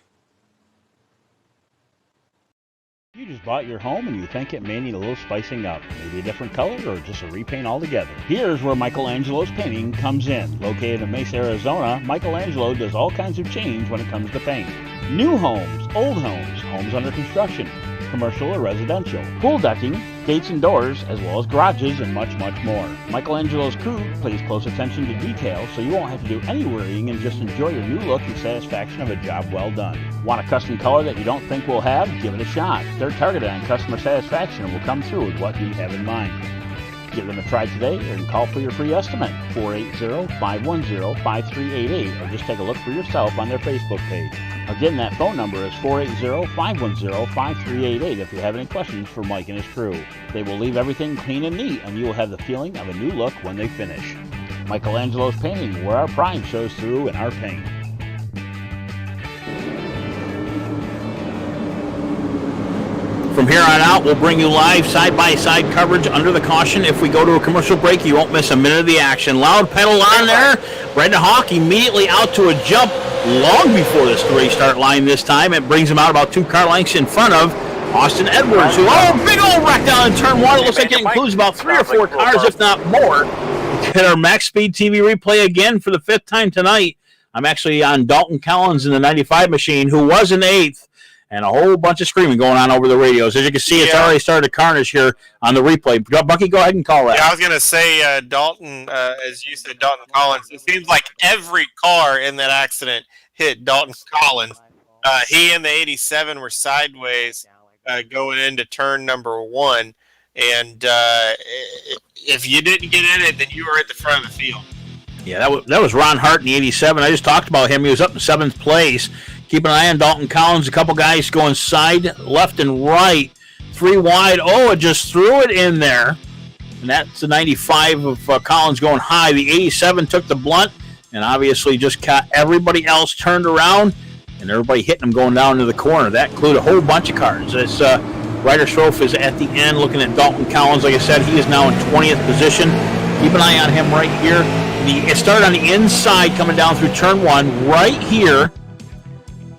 You just bought your home and you think it may need a little spicing up, maybe a different color or just a repaint altogether. Here's where Michelangelo's Painting comes in. Located in Mesa, Arizona, Michelangelo does all kinds of change when it comes to paint. New homes, old homes, homes under construction, commercial or residential, pool decking, gates and doors, as well as garages and much, much more. Michelangelo's crew pays close attention to detail, so you won't have to do any worrying and just enjoy your new look and satisfaction of a job well done. Want a custom color that you don't think we'll have? Give it a shot. They're targeted on customer satisfaction and will come through with what you have in mind. Give them a try today or call for your free estimate, 480-510-5388, or just take a look for yourself on their Facebook page. Again, that phone number is 480-510-5388 if you have any questions for Mike and his crew. They will leave everything clean and neat, and you will have the feeling of a new look when they finish. Michelangelo's Painting, where our pride shows through in our paint. From here on out, we'll bring you live side-by-side coverage under the caution. If we go to a commercial break, you won't miss a minute of the action. Loud pedal on there. Brandon Hawk immediately out to a jump long before this restart line this time. It brings him out about 2 car lengths in front of Austin Edwards, who, big old wreck down in turn 1. It looks like it includes about 3 or 4 cars, if not more. Get our MaxspeedTV replay again for the 5th time tonight. I'm actually on Dalton Collins in the 95 machine, who was in 8th. And a whole bunch of screaming going on over the radios. As you can see, it's already started a carnage here on the replay. Bucky, go ahead and call that. Yeah, I was going to say, Dalton, as you said, Dalton Collins, it seems like every car in that accident hit Dalton Collins. He and the 87 were sideways going into turn number 1. And if you didn't get in it, then you were at the front of the field. Yeah, that was Ron Hart in the 87. I just talked about him. He was up in 7th place. Keep an eye on Dalton Collins. A couple guys going side, left, and right. 3 wide. Oh, it just threw it in there. And that's the 95 of Collins going high. The 87 took the blunt and obviously just caught everybody else turned around and everybody hitting them going down to the corner. That included a whole bunch of cars. This Ryder Schroff is at the end looking at Dalton Collins. Like I said, he is now in 20th position. Keep an eye on him right here. It started on the inside coming down through turn 1 right here.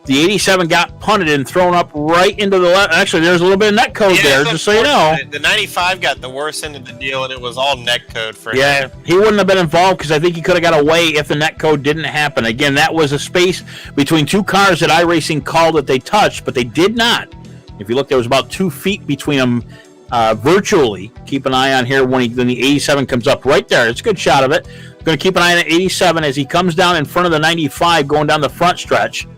The 87 got punted and thrown up right into the left. Actually, there's a little bit of net code there, just so you know. The 95 got the worst end of the deal, and it was all net code for him. Yeah, he wouldn't have been involved because I think he could have got away if the net code didn't happen. Again, that was a space between 2 cars that iRacing called that they touched, but they did not. If you look, there was about 2 feet between them virtually. Keep an eye on here when the 87 comes up right there. It's a good shot of it. I'm going to keep an eye on the 87 as he comes down in front of the 95 going down the front stretch.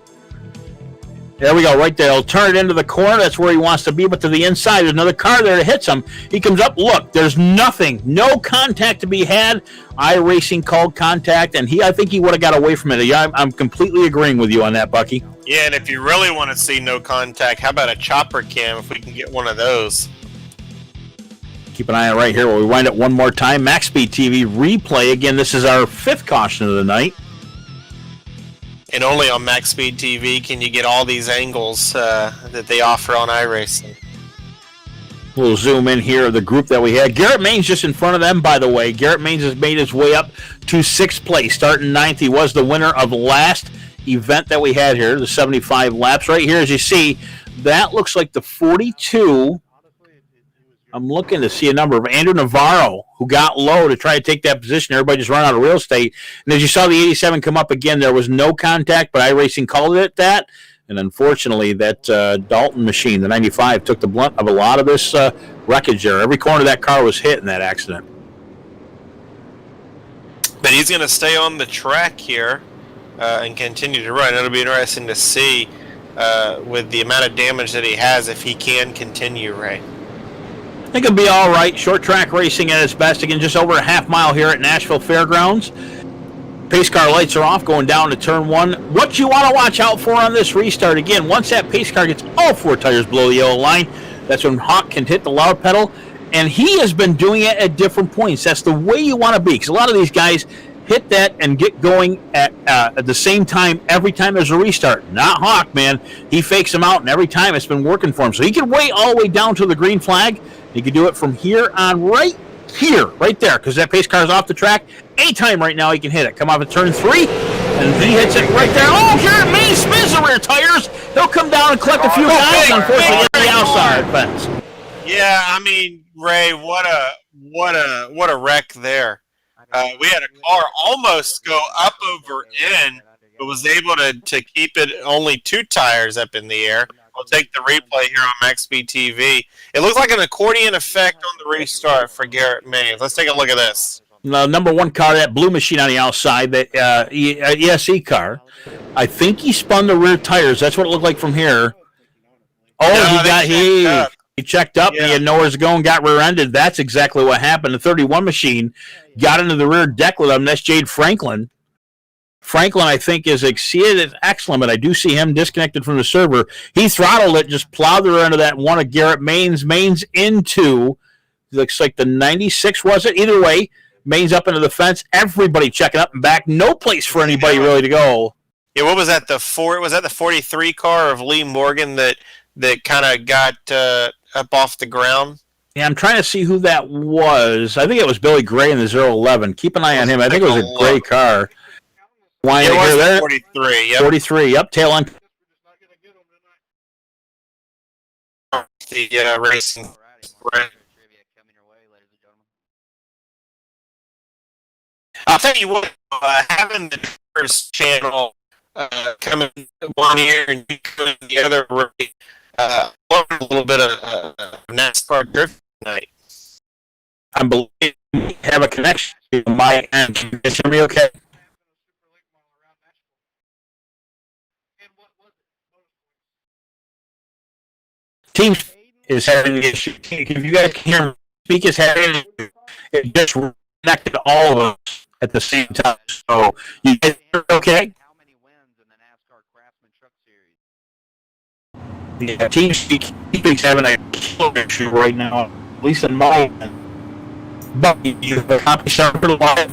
There we go, right there. He'll turn it into the corner. That's where he wants to be, but to the inside, there's another car there that hits him. He comes up. Look, there's nothing. No contact to be had. iRacing called contact, and I think he would have got away from it. Yeah, I'm completely agreeing with you on that, Bucky. Yeah, and if you really want to see no contact, how about a chopper cam if we can get one of those? Keep an eye on right here while we wind up one more time. MaxspeedTV replay. Again, this is our 5th caution of the night. And only on MaxspeedTV can you get all these angles that they offer on iRacing. We'll zoom in here of the group that we had. Garrett Main's just in front of them, by the way. Garrett Maines has made his way up to 6th place, starting 9th. He was the winner of last event that we had here, the 75 laps. Right here, as you see, that looks like the 42. I'm looking to see a number of Andrew Navarro, who got low to try to take that position. Everybody just run out of real estate. And as you saw the 87 come up again, there was no contact, but iRacing called it that. And unfortunately, that Dalton machine, the 95, took the blunt of a lot of this wreckage there. Every corner of that car was hit in that accident. But he's going to stay on the track here and continue to run. It'll be interesting to see with the amount of damage that he has if he can continue, Ray. I think it'll be all right. Short track racing at its best. Again, just over a half mile here at Nashville Fairgrounds. Pace car lights are off going down to turn 1. What you want to watch out for on this restart, again, once that pace car gets all 4 tires below the yellow line, that's when Hawk can hit the loud pedal. And he has been doing it at different points. That's the way you want to be, because a lot of these guys hit that and get going at the same time every time there's a restart. Not Hawk, man. He fakes them out, and every time it's been working for him. So he can wait all the way down to the green flag. He can do it from here on right here, right there, because that pace car is off the track. Anytime right now he can hit it. Come off of turn 3, and he hits it right there. Oh, Garrett May spins the rear tires. He'll come down and collect a few guys. Unfortunately, the outside fence. Yeah, I mean, Ray, what a wreck there. We had a car almost go up over in, but was able to keep it only 2 tires up in the air. We'll take the replay here on MaxspeedTV. It looks like an accordion effect on the restart for Garrett May. Let's take a look at this. The number 1 car, that blue machine on the outside, that ESE car. I think he spun the rear tires. That's what it looked like from here. Oh, no, he checked up, and he had nowhere to go and got rear-ended. That's exactly what happened. The 31 machine got into the rear deck with him. That's Jade Franklin. Franklin, I think, is exceeded his X limit. I do see him disconnected from the server. He throttled it, just plowed the rear end of that one of Garrett Main's into, looks like the 96, was it? Either way, Main's up into the fence. Everybody checking up and back. No place for anybody really to go. Yeah, what was that? Was that the 43 car of Lee Morgan that kind of got up off the ground? Yeah, I'm trying to see who that was. I think it was Billy Gray in the 011. Keep an eye on him. I think it was a gray car. It was 43, yep. 43, yep, tail end. The racing. Right. I'll tell you what, having the first channel coming one year and the other, learned a little bit of NASCAR drift tonight. I believe we have a connection to my end. Can you hear me okay? Team is having an issue. If you guys can hear me speak, is having an issue. It just connected all of us at the same time. So, you guys are okay? Yeah, Team Speaking's having a killer issue right now, at least in my end. But you've accomplished our live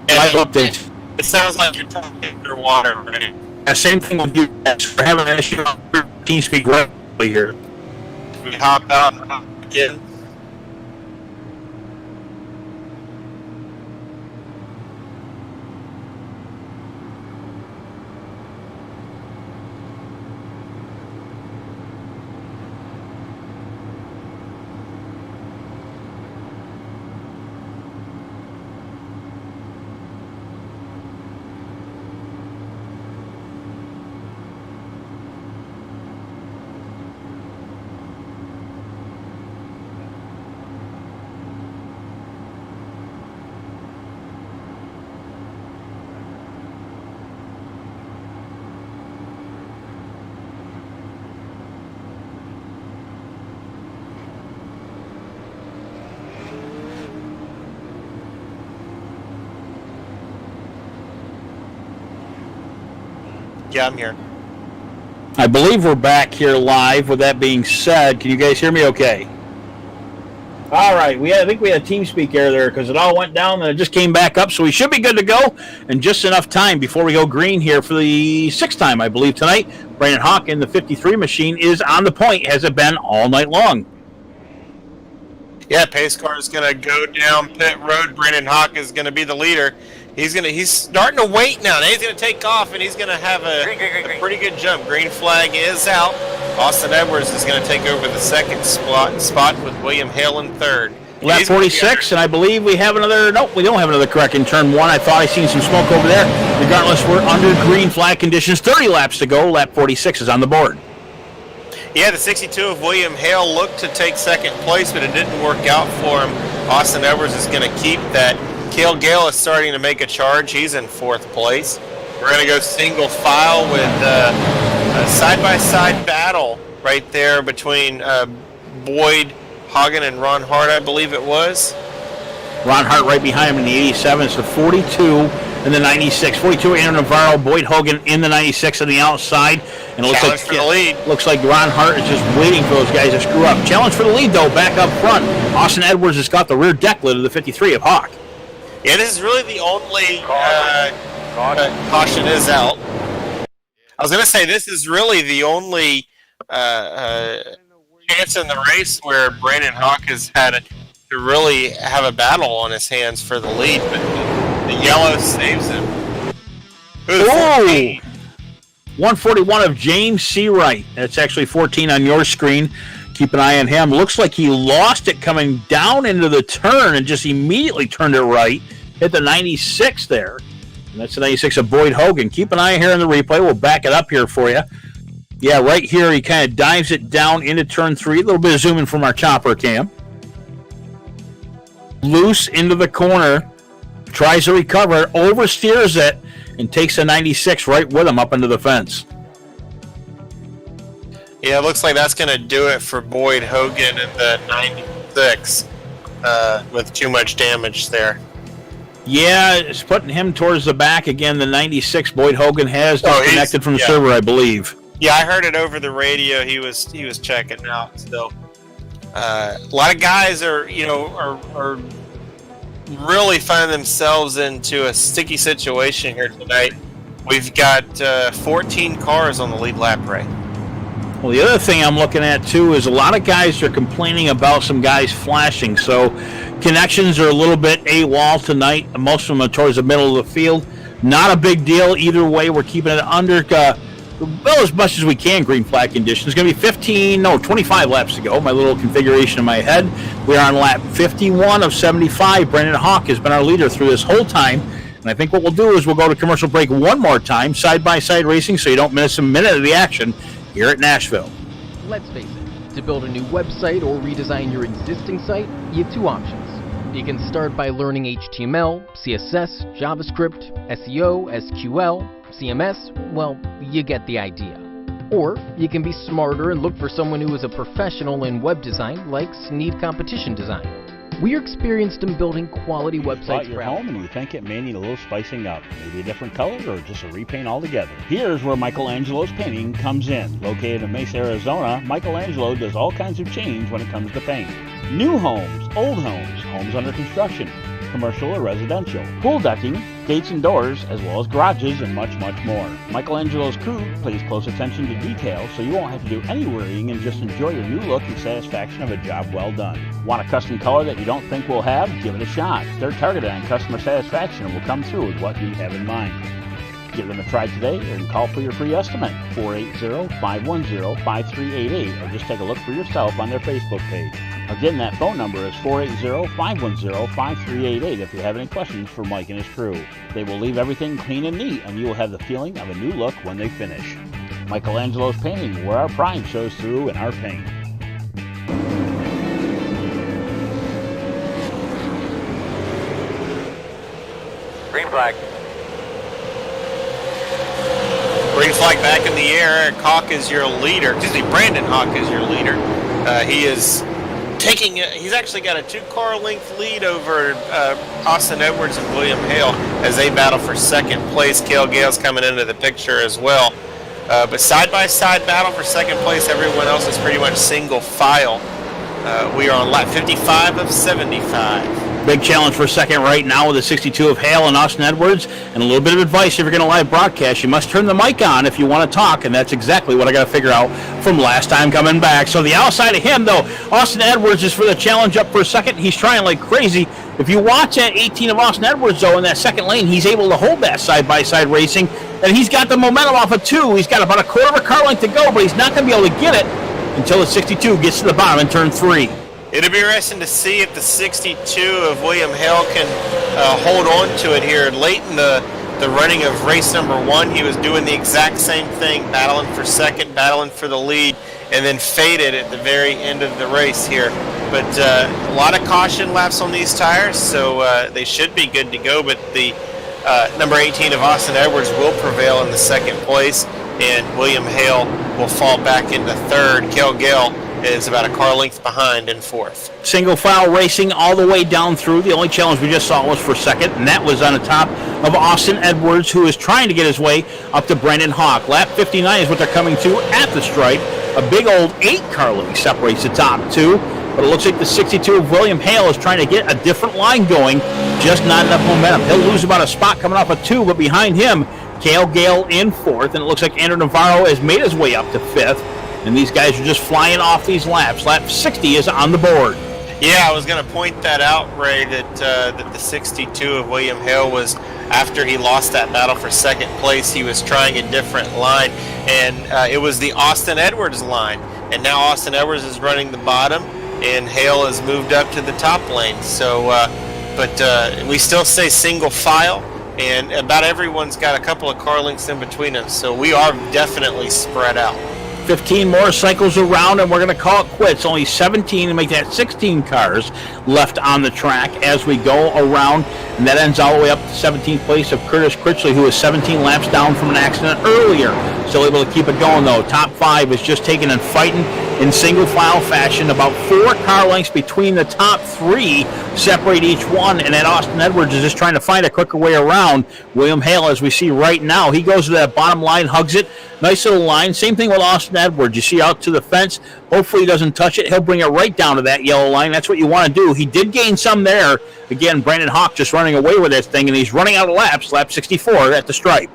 updates. It sounds like you're talking underwater, right? Yeah, same thing with you guys. We're having an issue on TeamSpeak right here. We hop out and hop again. Yeah, I'm here. I believe we're back here live. With that being said, can you guys hear me okay? All right. I think we had a TeamSpeak error there because it all went down and it just came back up. So we should be good to go. And just enough time before we go green here for the 6th time, I believe, tonight. Brandon Hawk in the 53 machine is on the point. Has it been all night long? Yeah, pace car is going to go down pit road. Brandon Hawk is going to be the leader. He's starting to wait now. Now he's going to take off, and he's going to have a pretty good jump. Green flag is out. Austin Edwards is going to take over the second spot with William Hale in third. Lap 46, and I believe we have another. Nope, we don't have another correct in turn 1. I thought I seen some smoke over there. Regardless, we're under green flag conditions. 30 laps to go. Lap 46 is on the board. Yeah, the 62 of William Hale looked to take second place, but it didn't work out for him. Austin Edwards is going to keep that. Cale Gale is starting to make a charge. He's in 4th place. We're going to go single file with a side-by-side battle right there between Boyd Hagen and Ron Hart, I believe it was. Ron Hart right behind him in the 87. It's the 42 and the 96. 42, Aaron Navarro, Boyd Hogan in the 96 on the outside. And it looks like Ron Hart is just waiting for those guys to screw up. Challenge for the lead, though, back up front. Austin Edwards has got the rear deck lid of the 53 of Hawk. Yeah, this is really the only caution is out. I was going to say this is really the only chance in the race where Brandon Hawk has had to really have a battle on his hands for the lead, but the yellow saves him. Oh! 141 of James Seawright. That's actually 14 on your screen. Keep an eye on him. Looks like he lost it coming down into the turn and just immediately turned it right. Hit the 96 there. And that's the 96 of Boyd Hogan. Keep an eye here in the replay. We'll back it up here for you. Yeah, right here he kind of dives it down into turn 3. A little bit of zooming from our chopper cam. Loose into the corner. Tries to recover it. Oversteers it. And takes a 96 right with him up into the fence. Yeah, it looks like that's going to do it for Boyd Hogan in the 96 with too much damage there. Yeah, it's putting him towards the back again. The 96 Boyd Hogan has disconnected from the server, I believe. Yeah, I heard it over the radio. He was checking out. So a lot of guys are really find themselves into a sticky situation here tonight. We've got 14 cars on the lead lap, Ray. Well, the other thing I'm looking at, too, is a lot of guys are complaining about some guys flashing. So connections are a little bit AWOL tonight. Most of them are towards the middle of the field. Not a big deal. Either way, we're keeping it under, as much as we can, green flag conditions. It's going to be 25 laps to go. My little configuration in my head. We are on lap 51 of 75. Brendan Hawk has been our leader through this whole time. And I think what we'll do is we'll go to commercial break one more time, side-by-side racing, so you don't miss a minute of the action here at Nashville. Let's face it, to build a new website or redesign your existing site, you have two options. You can start by learning HTML, CSS, JavaScript, SEO, SQL, CMS, well, you get the idea. Or you can be smarter and look for someone who is a professional in web design like Sneed Competition Design. We're experienced in building quality websites. Bought your home and you think it may need a little spicing up, maybe a different color or just a repaint altogether. Here's where Michelangelo's Painting comes in. Located in Mesa, Arizona, Michelangelo does all kinds of change when it comes to paint. New homes, old homes, homes under construction, commercial or residential, pool decking, gates and doors, as well as garages and much, much more. Michelangelo's crew pays close attention to detail, so you won't have to do any worrying and just enjoy your new look and satisfaction of a job well done. Want a custom color that you don't think we'll have? Give it a shot. They're targeted on customer satisfaction and will come through with what you have in mind. Give them a try today or call for your free estimate, 480-510-5388, or just take a look for yourself on their Facebook page. Again, that phone number is 480-510-5388 if you have any questions for Mike and his crew. They will leave everything clean and neat, and you will have the feeling of a new look when they finish. Michelangelo's Painting, where our pride shows through in our paint. Green flag. Green flag back in the air. Eric Hawk is your leader. Brandon Hawk is your leader. He is he's actually got a 2-car length lead over Austin Edwards and William Hale as they battle for second place. Cale Gale's coming into the picture as well. But side-by-side battle for second place. Everyone else is pretty much single file. We are on lap 55 of 75. Big challenge for second right now with the 62 of Hale and Austin Edwards. And a little bit of advice, if you're going to live broadcast, you must turn the mic on if you want to talk, and that's exactly what I got to figure out from last time coming back. So the outside of him, though, Austin Edwards is for the challenge up for a second. He's trying like crazy. If you watch that 18 of Austin Edwards, though, in that second lane, he's able to hold that side-by-side racing, and he's got the momentum off of 2. He's got about a quarter of a car length to go, but he's not going to be able to get it until the 62 gets to the bottom in turn 3. It'll be interesting to see if the 62 of William Hale can hold on to it here. Late in the running of race number 1, he was doing the exact same thing, battling for second, battling for the lead, and then faded at the very end of the race here. But a lot of caution laps on these tires, so they should be good to go. But the number 18 of Austin Edwards will prevail in the second place, and William Hale will fall back into third. Cale Gale is about a car length behind in fourth. Single file racing all the way down through. The only challenge we just saw was for second, and that was on the top of Austin Edwards, who is trying to get his way up to Brandon Hawk. Lap 59 is what they're coming to at the stripe. A big old 8-car length separates the top two, but it looks like the 62 of William Hale is trying to get a different line going, just not enough momentum. He'll lose about a spot coming off of 2, but behind him, Cale Gale in 4th, and it looks like Andrew Navarro has made his way up to 5th. And these guys are just flying off these laps. Lap 60 is on the board. Yeah, I was going to point that out, Ray, that the 62 of William Hale was, after he lost that battle for second place, he was trying a different line, and it was the Austin Edwards line. And now Austin Edwards is running the bottom, and Hale has moved up to the top lane. So, but we still say single file, and about everyone's got a couple of car lengths in between them. So we are definitely spread out. 15 more cycles around, and we're going to call it quits. Only 17 to make that 16 cars left on the track as we go around, and that ends all the way up to 17th place of Curtis Critchley, who is 17 laps down from an accident earlier. Still able to keep it going, though. Top 5 is just taking and fighting in single file fashion. About 4 car lengths between the top 3 separate each one, and that Austin Edwards is just trying to find a quicker way around William Hale, as we see right now. He goes to that bottom line, hugs it. Nice little line. Same thing with Austin Edwards. You see out to the fence. Hopefully he doesn't touch it. He'll bring it right down to that yellow line. That's what you want to do. He did gain some there. Again, Brandon Hawk just running away with that thing, and he's running out of laps, lap 64 at the stripe.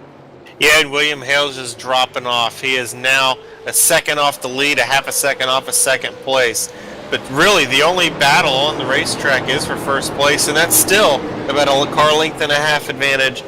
Yeah, and William Hale's just dropping off. He is now a second off the lead, a half a second off of second place. But really, the only battle on the racetrack is for first place, and that's still about a car length and a half advantage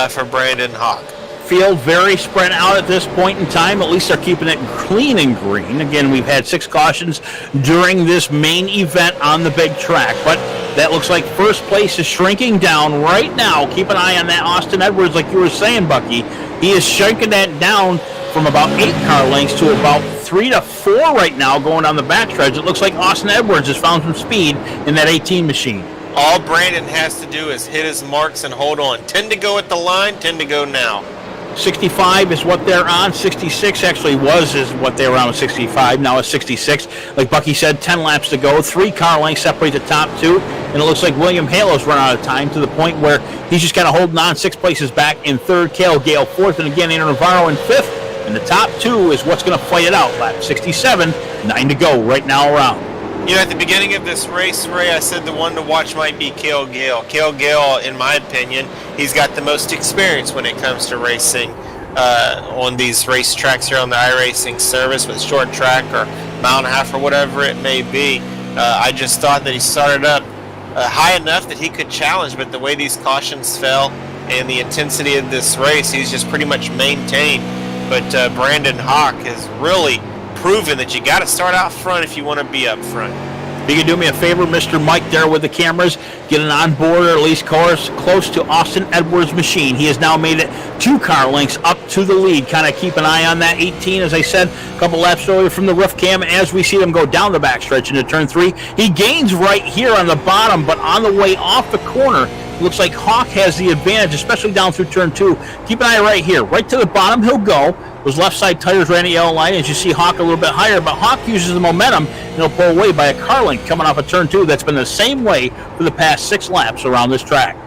for Brandon Hawk. Field very spread out at this point in time. At least they're keeping it clean and green. Again, we've had 6 cautions during this main event on the big track, but that looks like first place is shrinking down right now. Keep an eye on that Austin Edwards, like you were saying, Bucky. He is shrinking that down from about 8 car lengths to about 3 to 4 right now going down the backstretch. It looks like Austin Edwards has found some speed in that 18 machine. All Brandon has to do is hit his marks and hold on. 10 to go at the line, 10 to go now. 65 is what they're on. 66 actually is what they were on with 65. Now it's 66. Like Bucky said, 10 laps to go. 3 car lengths separate the top 2. And it looks like William Hale has run out of time to the point where he's just kind of holding on 6 places back in third. Cale Gale fourth. And again, Aaron Navarro in fifth. And the top 2 is what's going to fight it out. Lap 67. 9 to go right now around. You know, at the beginning of this race, Ray, I said the one to watch might be Cale Gale. Cale Gale, in my opinion, he's got the most experience when it comes to racing on these racetracks here on the iRacing service, with short track or mile and a half or whatever it may be. I just thought that he started up high enough that he could challenge, but the way these cautions fell and the intensity of this race, he's just pretty much maintained. But Brandon Hawk has really proven that you got to start out front if you want to be up front. If you can do me a favor, Mr. Mike there with the cameras, get an on board or at least close to Austin Edwards' machine. He has now made it 2 car lengths up to the lead. Kind of keep an eye on that 18, as I said, a couple laps earlier from the roof cam. As we see them go down the backstretch into turn 3, he gains right here on the bottom, but on the way off the corner, looks like Hawk has the advantage, especially down through turn 2. Keep an eye right here. Right to the bottom he'll go. Those left side tires right on the yellow line, as you see Hawk a little bit higher, but Hawk uses the momentum and he'll pull away by a car length coming off of turn 2. That's been the same way for the past 6 laps around this track.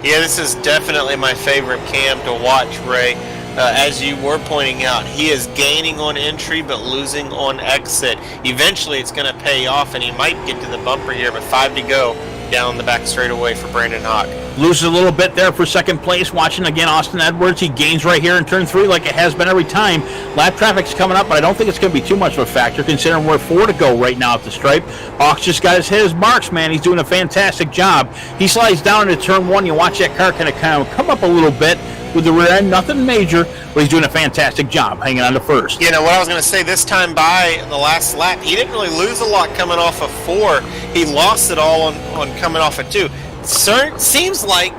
Yeah, this is definitely my favorite cam to watch, Ray. As you were pointing out, he is gaining on entry but losing on exit. Eventually it's going to pay off, and he might get to the bumper here, but 5 to go down the back straightaway for Brandon Hawk. Loses a little bit there for second place. Watching again Austin Edwards. He gains right here in turn 3 like it has been every time. Lap traffic's coming up, but I don't think it's going to be too much of a factor considering we're 4 to go right now at the stripe. Hawk's just got his marks, man. He's doing a fantastic job. He slides down into turn 1. You watch that car kind of come up a little bit with the rear end. Nothing major, but he's doing a fantastic job hanging on to first. You know, what I was going to say, this time by the last lap, he didn't really lose a lot coming off of 4. He lost it all on coming off of 2. Seems like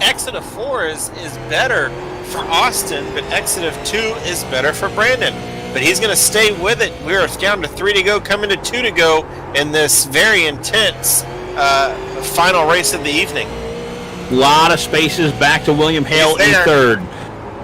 exit of 4 is better for Austin, but exit of 2 is better for Brandon. But he's going to stay with it. We're down to 3 to go, coming to 2 to go in this very intense final race of the evening. A lot of spaces back to William Hale in third.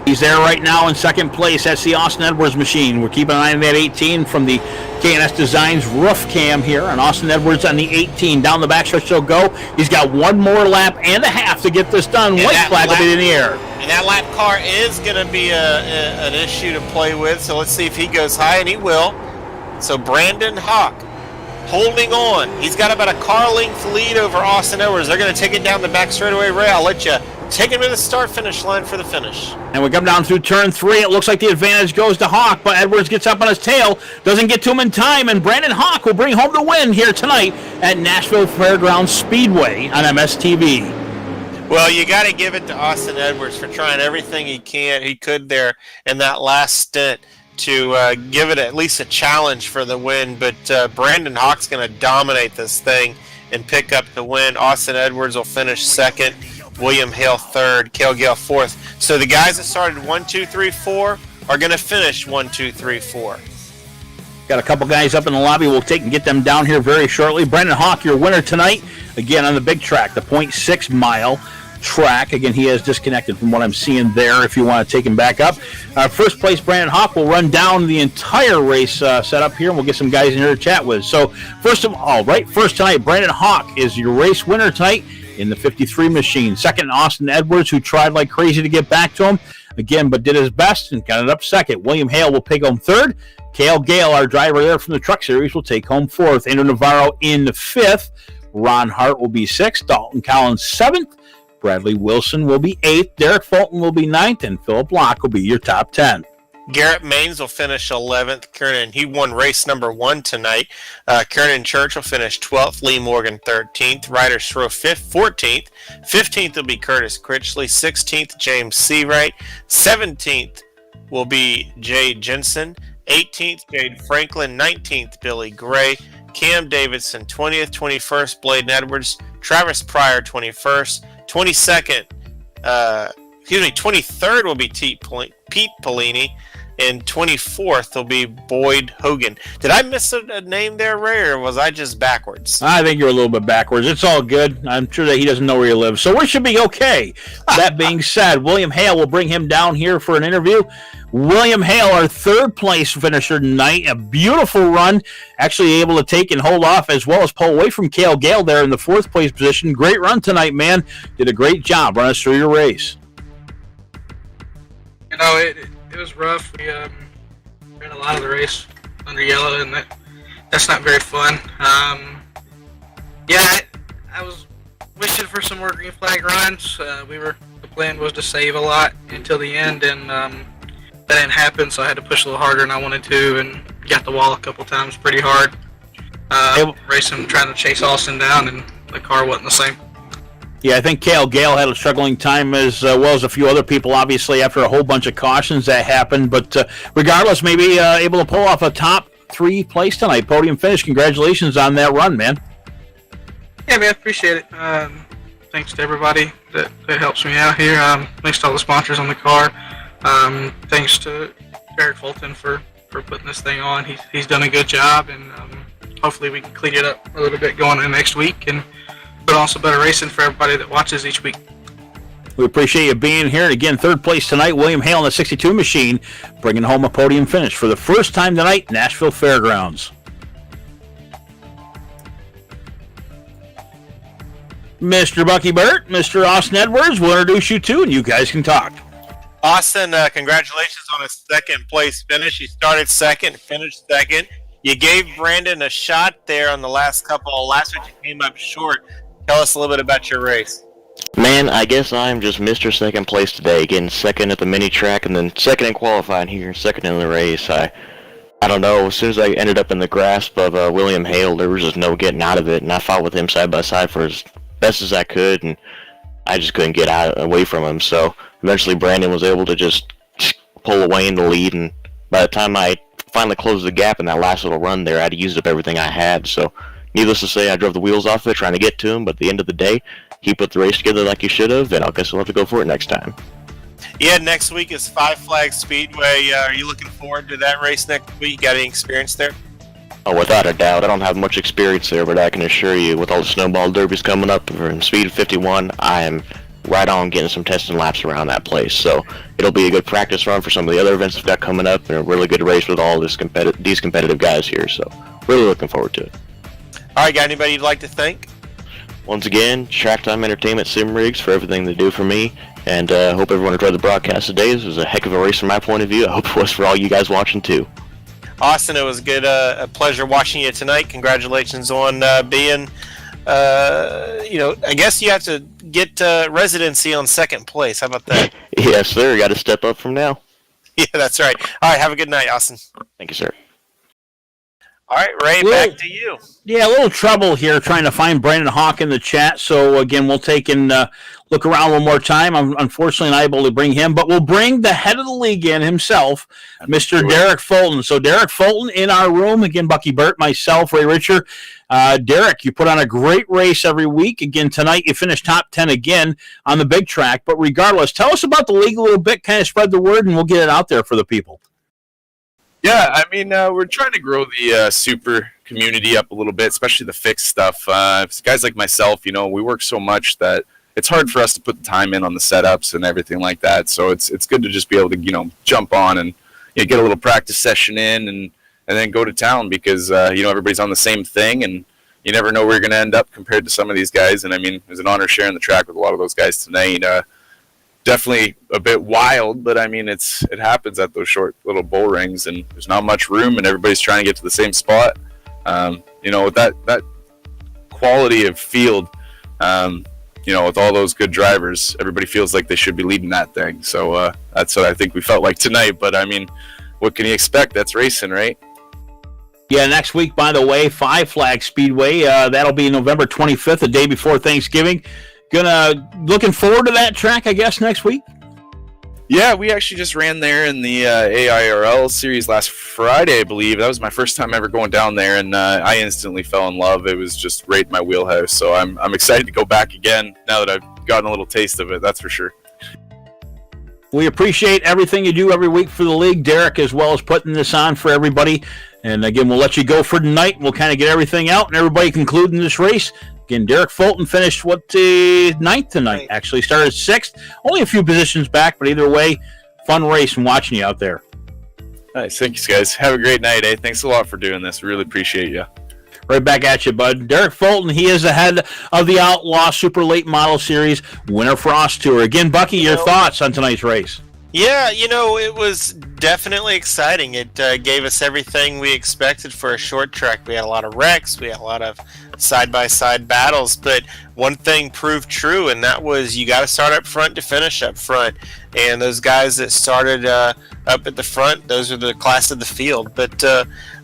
He's there right now in second place. That's the Austin Edwards machine. We're keeping an eye on that 18 from the K&S Designs roof cam here. And Austin Edwards on the 18. Down the backstretch he'll go. He's got 1 more lap and a half to get this done. White flag will be in the air. And that lap car is going to be an issue to play with. So let's see if he goes high, and he will. So Brandon Hawk holding on. He's got about a car length lead over Austin Edwards. They're going to take it down the back straightaway. Ray, I'll let you take him to the start-finish line for the finish. And we come down through turn 3. It looks like the advantage goes to Hawk, but Edwards gets up on his tail, doesn't get to him in time, and Brandon Hawk will bring home the win here tonight at Nashville Fairgrounds Speedway on MSTV. Well, you got to give it to Austin Edwards for trying everything he could there in that last stint to give it at least a challenge for the win. But Brandon Hawk's going to dominate this thing and pick up the win. Austin Edwards will finish second. William Hale third. Cale Gale fourth. So the guys that started 1, 2, 3, 4 are going to finish 1, 2, 3, 4. Got a couple guys up in the lobby. We'll take and get them down here very shortly. Brandon Hawk, your winner tonight, again on the big track, the 0.6 mile track. Again, he has disconnected from what I'm seeing there if you want to take him back up. First place, Brandon Hawk will run down the entire race setup here, and we'll get some guys in here to chat with. So, first tonight, Brandon Hawk is your race winner tonight in the 53 machine. Second, Austin Edwards, who tried like crazy to get back to him, again, but did his best and got it up second. William Hale will take home third. Cale Gale, our driver there from the Truck Series, will take home fourth. Andrew Navarro in the fifth. Ron Hart will be sixth. Dalton Collins seventh. Bradley Wilson will be eighth. Derek Fulton will be ninth. And Philip Locke will be your top 10. Garrett Maines will finish 11th. Kiernan, he won race number 1 tonight. Kiernan Church will finish 12th. Lee Morgan 13th. Ryder Schroe 14th. 15th will be Curtis Critchley. 16th, James Seawright. 17th will be Jay Jensen. 18th, Jade Franklin. 19th, Billy Gray. Cam Davidson 20th. 21st, Bladen Edwards. Travis Pryor 21st. 23rd will be Pete Polini. And 24th will be Boyd Hogan. Did I miss a name there, Ray, or was I just backwards? I think you're a little bit backwards. It's all good. I'm sure that he doesn't know where you live, so we should be okay. That being said, William Hale will bring him down here for an interview. William Hale, our third place finisher tonight. A beautiful run. Actually able to take and hold off as well as pull away from Cale Gale there in the fourth place position. Great run tonight, man. Did a great job running us through your race. You know, it was rough. We ran a lot of the race under yellow, and that's not very fun. I was wishing for some more green flag runs. The plan was to save a lot until the end, and that didn't happen, so I had to push a little harder than I wanted to, and got the wall a couple times pretty hard. Racing, trying to chase Austin down, and the car wasn't the same. Yeah, I think Cale Gale had a struggling time as well as a few other people, obviously, after a whole bunch of cautions that happened. But regardless, maybe able to pull off a top 3 place tonight. Podium finish. Congratulations on that run, man. Yeah, man, appreciate it. Thanks to everybody that helps me out here. Thanks to all the sponsors on the car. Thanks to Derek Fulton for putting this thing on. He's done a good job, and hopefully we can clean it up a little bit going into next week, but also better racing for everybody that watches each week. We appreciate you being here. And again, third place tonight, William Hale in the 62 machine, bringing home a podium finish for the first time tonight, Nashville Fairgrounds. Mr. Bucky Burt, Mr. Austin Edwards, we'll introduce you to, and you guys can talk. Austin, congratulations on a second place finish. You started second, finished second. You gave Brandon a shot there on the last week you came up short. Tell us a little bit about your race. Man, I guess I'm just Mr. Second Place today, getting second at the mini track and then second in qualifying here and second in the race. I don't know, as soon as I ended up in the grasp of William Hale, there was just no getting out of it, and I fought with him side by side for as best as I could, and I just couldn't get away from him. So eventually Brandon was able to just pull away in the lead, and by the time I finally closed the gap in that last little run there, I'd used up everything I had. So needless to say, I drove the wheels off it trying to get to him, but at the end of the day, he put the race together like he should have, and I guess we'll have to go for it next time. Yeah, next week is Five Flags Speedway. Are you looking forward to that race next week? You got any experience there? Oh, without a doubt. I don't have much experience there, but I can assure you, with all the snowball derbies coming up from Speed 51, I am right on getting some testing laps around that place. So it'll be a good practice run for some of the other events we've got coming up, and a really good race with all these competitive guys here. So really looking forward to it. All right, got anybody you'd like to thank? Once again, Track Time Entertainment Sim Rigs for everything they do for me, and hope everyone enjoyed the broadcast today. This was a heck of a race from my point of view. I hope it was for all you guys watching too. Austin, it was good, a pleasure watching you tonight. Congratulations on being I guess you have to get residency on second place. How about that? Yes, sir. Got to step up from now. Yeah, that's right. All right, have a good night, Austin. Thank you, sir. All right, Ray, back to you. Yeah, a little trouble here trying to find Brandon Hawk in the chat. So, again, we'll take and look around one more time. I'm unfortunately not able to bring him, but we'll bring the head of the league in himself, Mr. Derek Fulton. So, Derek Fulton in our room. Again, Bucky Burt, myself, Ray Richer. Derek, you put on a great race every week. Again, tonight you finished top 10 again on the big track. But regardless, tell us about the league a little bit, kind of spread the word, and we'll get it out there for the people. Yeah, I mean, we're trying to grow the super community up a little bit, especially the fixed stuff. Guys like myself, we work so much that it's hard for us to put the time in on the setups and everything like that. So it's good to just be able to, jump on and get a little practice session in and then go to town because, everybody's on the same thing and you never know where you're going to end up compared to some of these guys. And, I mean, it was an honor sharing the track with a lot of those guys tonight. Definitely a bit wild, but I mean, it happens at those short little bull rings, and there's not much room, and everybody's trying to get to the same spot. With that quality of field, with all those good drivers, everybody feels like they should be leading that thing. So that's what I think we felt like tonight. But I mean, what can you expect? That's racing, right? Yeah, next week, by the way, Five Flag Speedway. That'll be November 25th, the day before Thanksgiving. Looking forward to that track, I guess, next week. Yeah, we actually just ran there in the AIRL series last Friday, I believe. That was my first time ever going down there, and I instantly fell in love. It was just right in my wheelhouse, so I'm excited to go back again now that I've gotten a little taste of it, that's for sure. We appreciate everything you do every week for the league, Derek, as well as putting this on for everybody. And again, we'll let you go for tonight. We'll kind of get everything out and everybody concluding this race. Again, Derek Fulton finished ninth tonight, actually. Started 6th. Only a few positions back, but either way, fun race and watching you out there. Nice. Thanks, guys. Have a great night, eh? Thanks a lot for doing this. Really appreciate you. Right back at you, bud. Derek Fulton, he is the head of the Outlaw Super Late Model Series Winter Frost Tour. Again, Bucky, your thoughts on tonight's race? Yeah, it was definitely exciting. It gave us everything we expected for a short track. We had a lot of wrecks. We had a lot of side-by-side battles. But one thing proved true, and that was you got to start up front to finish up front. And those guys that started up at the front, those are the class of the field. But,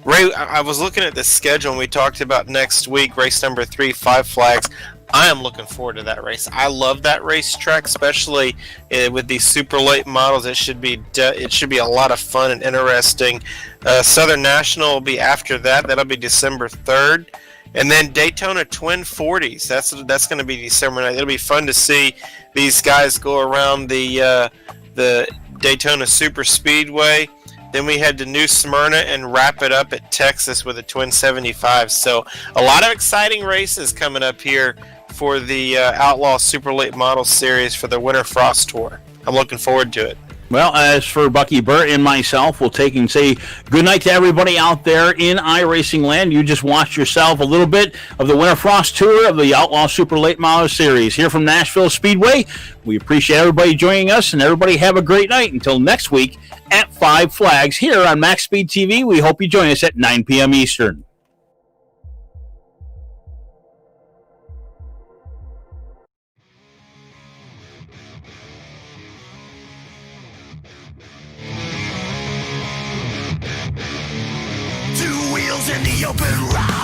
Ray, I was looking at the schedule, and we talked about next week, race number 3, Five Flags. I am looking forward to that race. I love that racetrack, especially with these super late models. It should be a lot of fun and interesting. Southern National will be after that. That'll be December 3rd, and then Daytona Twin 40s. That's going to be December 9th. It'll be fun to see these guys go around the Daytona Super Speedway. Then we head to New Smyrna and wrap it up at Texas with a Twin 75. So a lot of exciting races coming up here for the Outlaw Super Late Model Series for the Winter Frost Tour. I'm looking forward to it. Well, as for Bucky Burt and myself, we'll take and say good night to everybody out there in iRacing land. You just watched yourself a little bit of the Winter Frost Tour of the Outlaw Super Late Model Series here from Nashville Speedway. We appreciate everybody joining us, and everybody have a great night. Until next week at Five Flags here on MaxspeedTV. We hope you join us at 9 p.m. Eastern. Two wheels in the open road.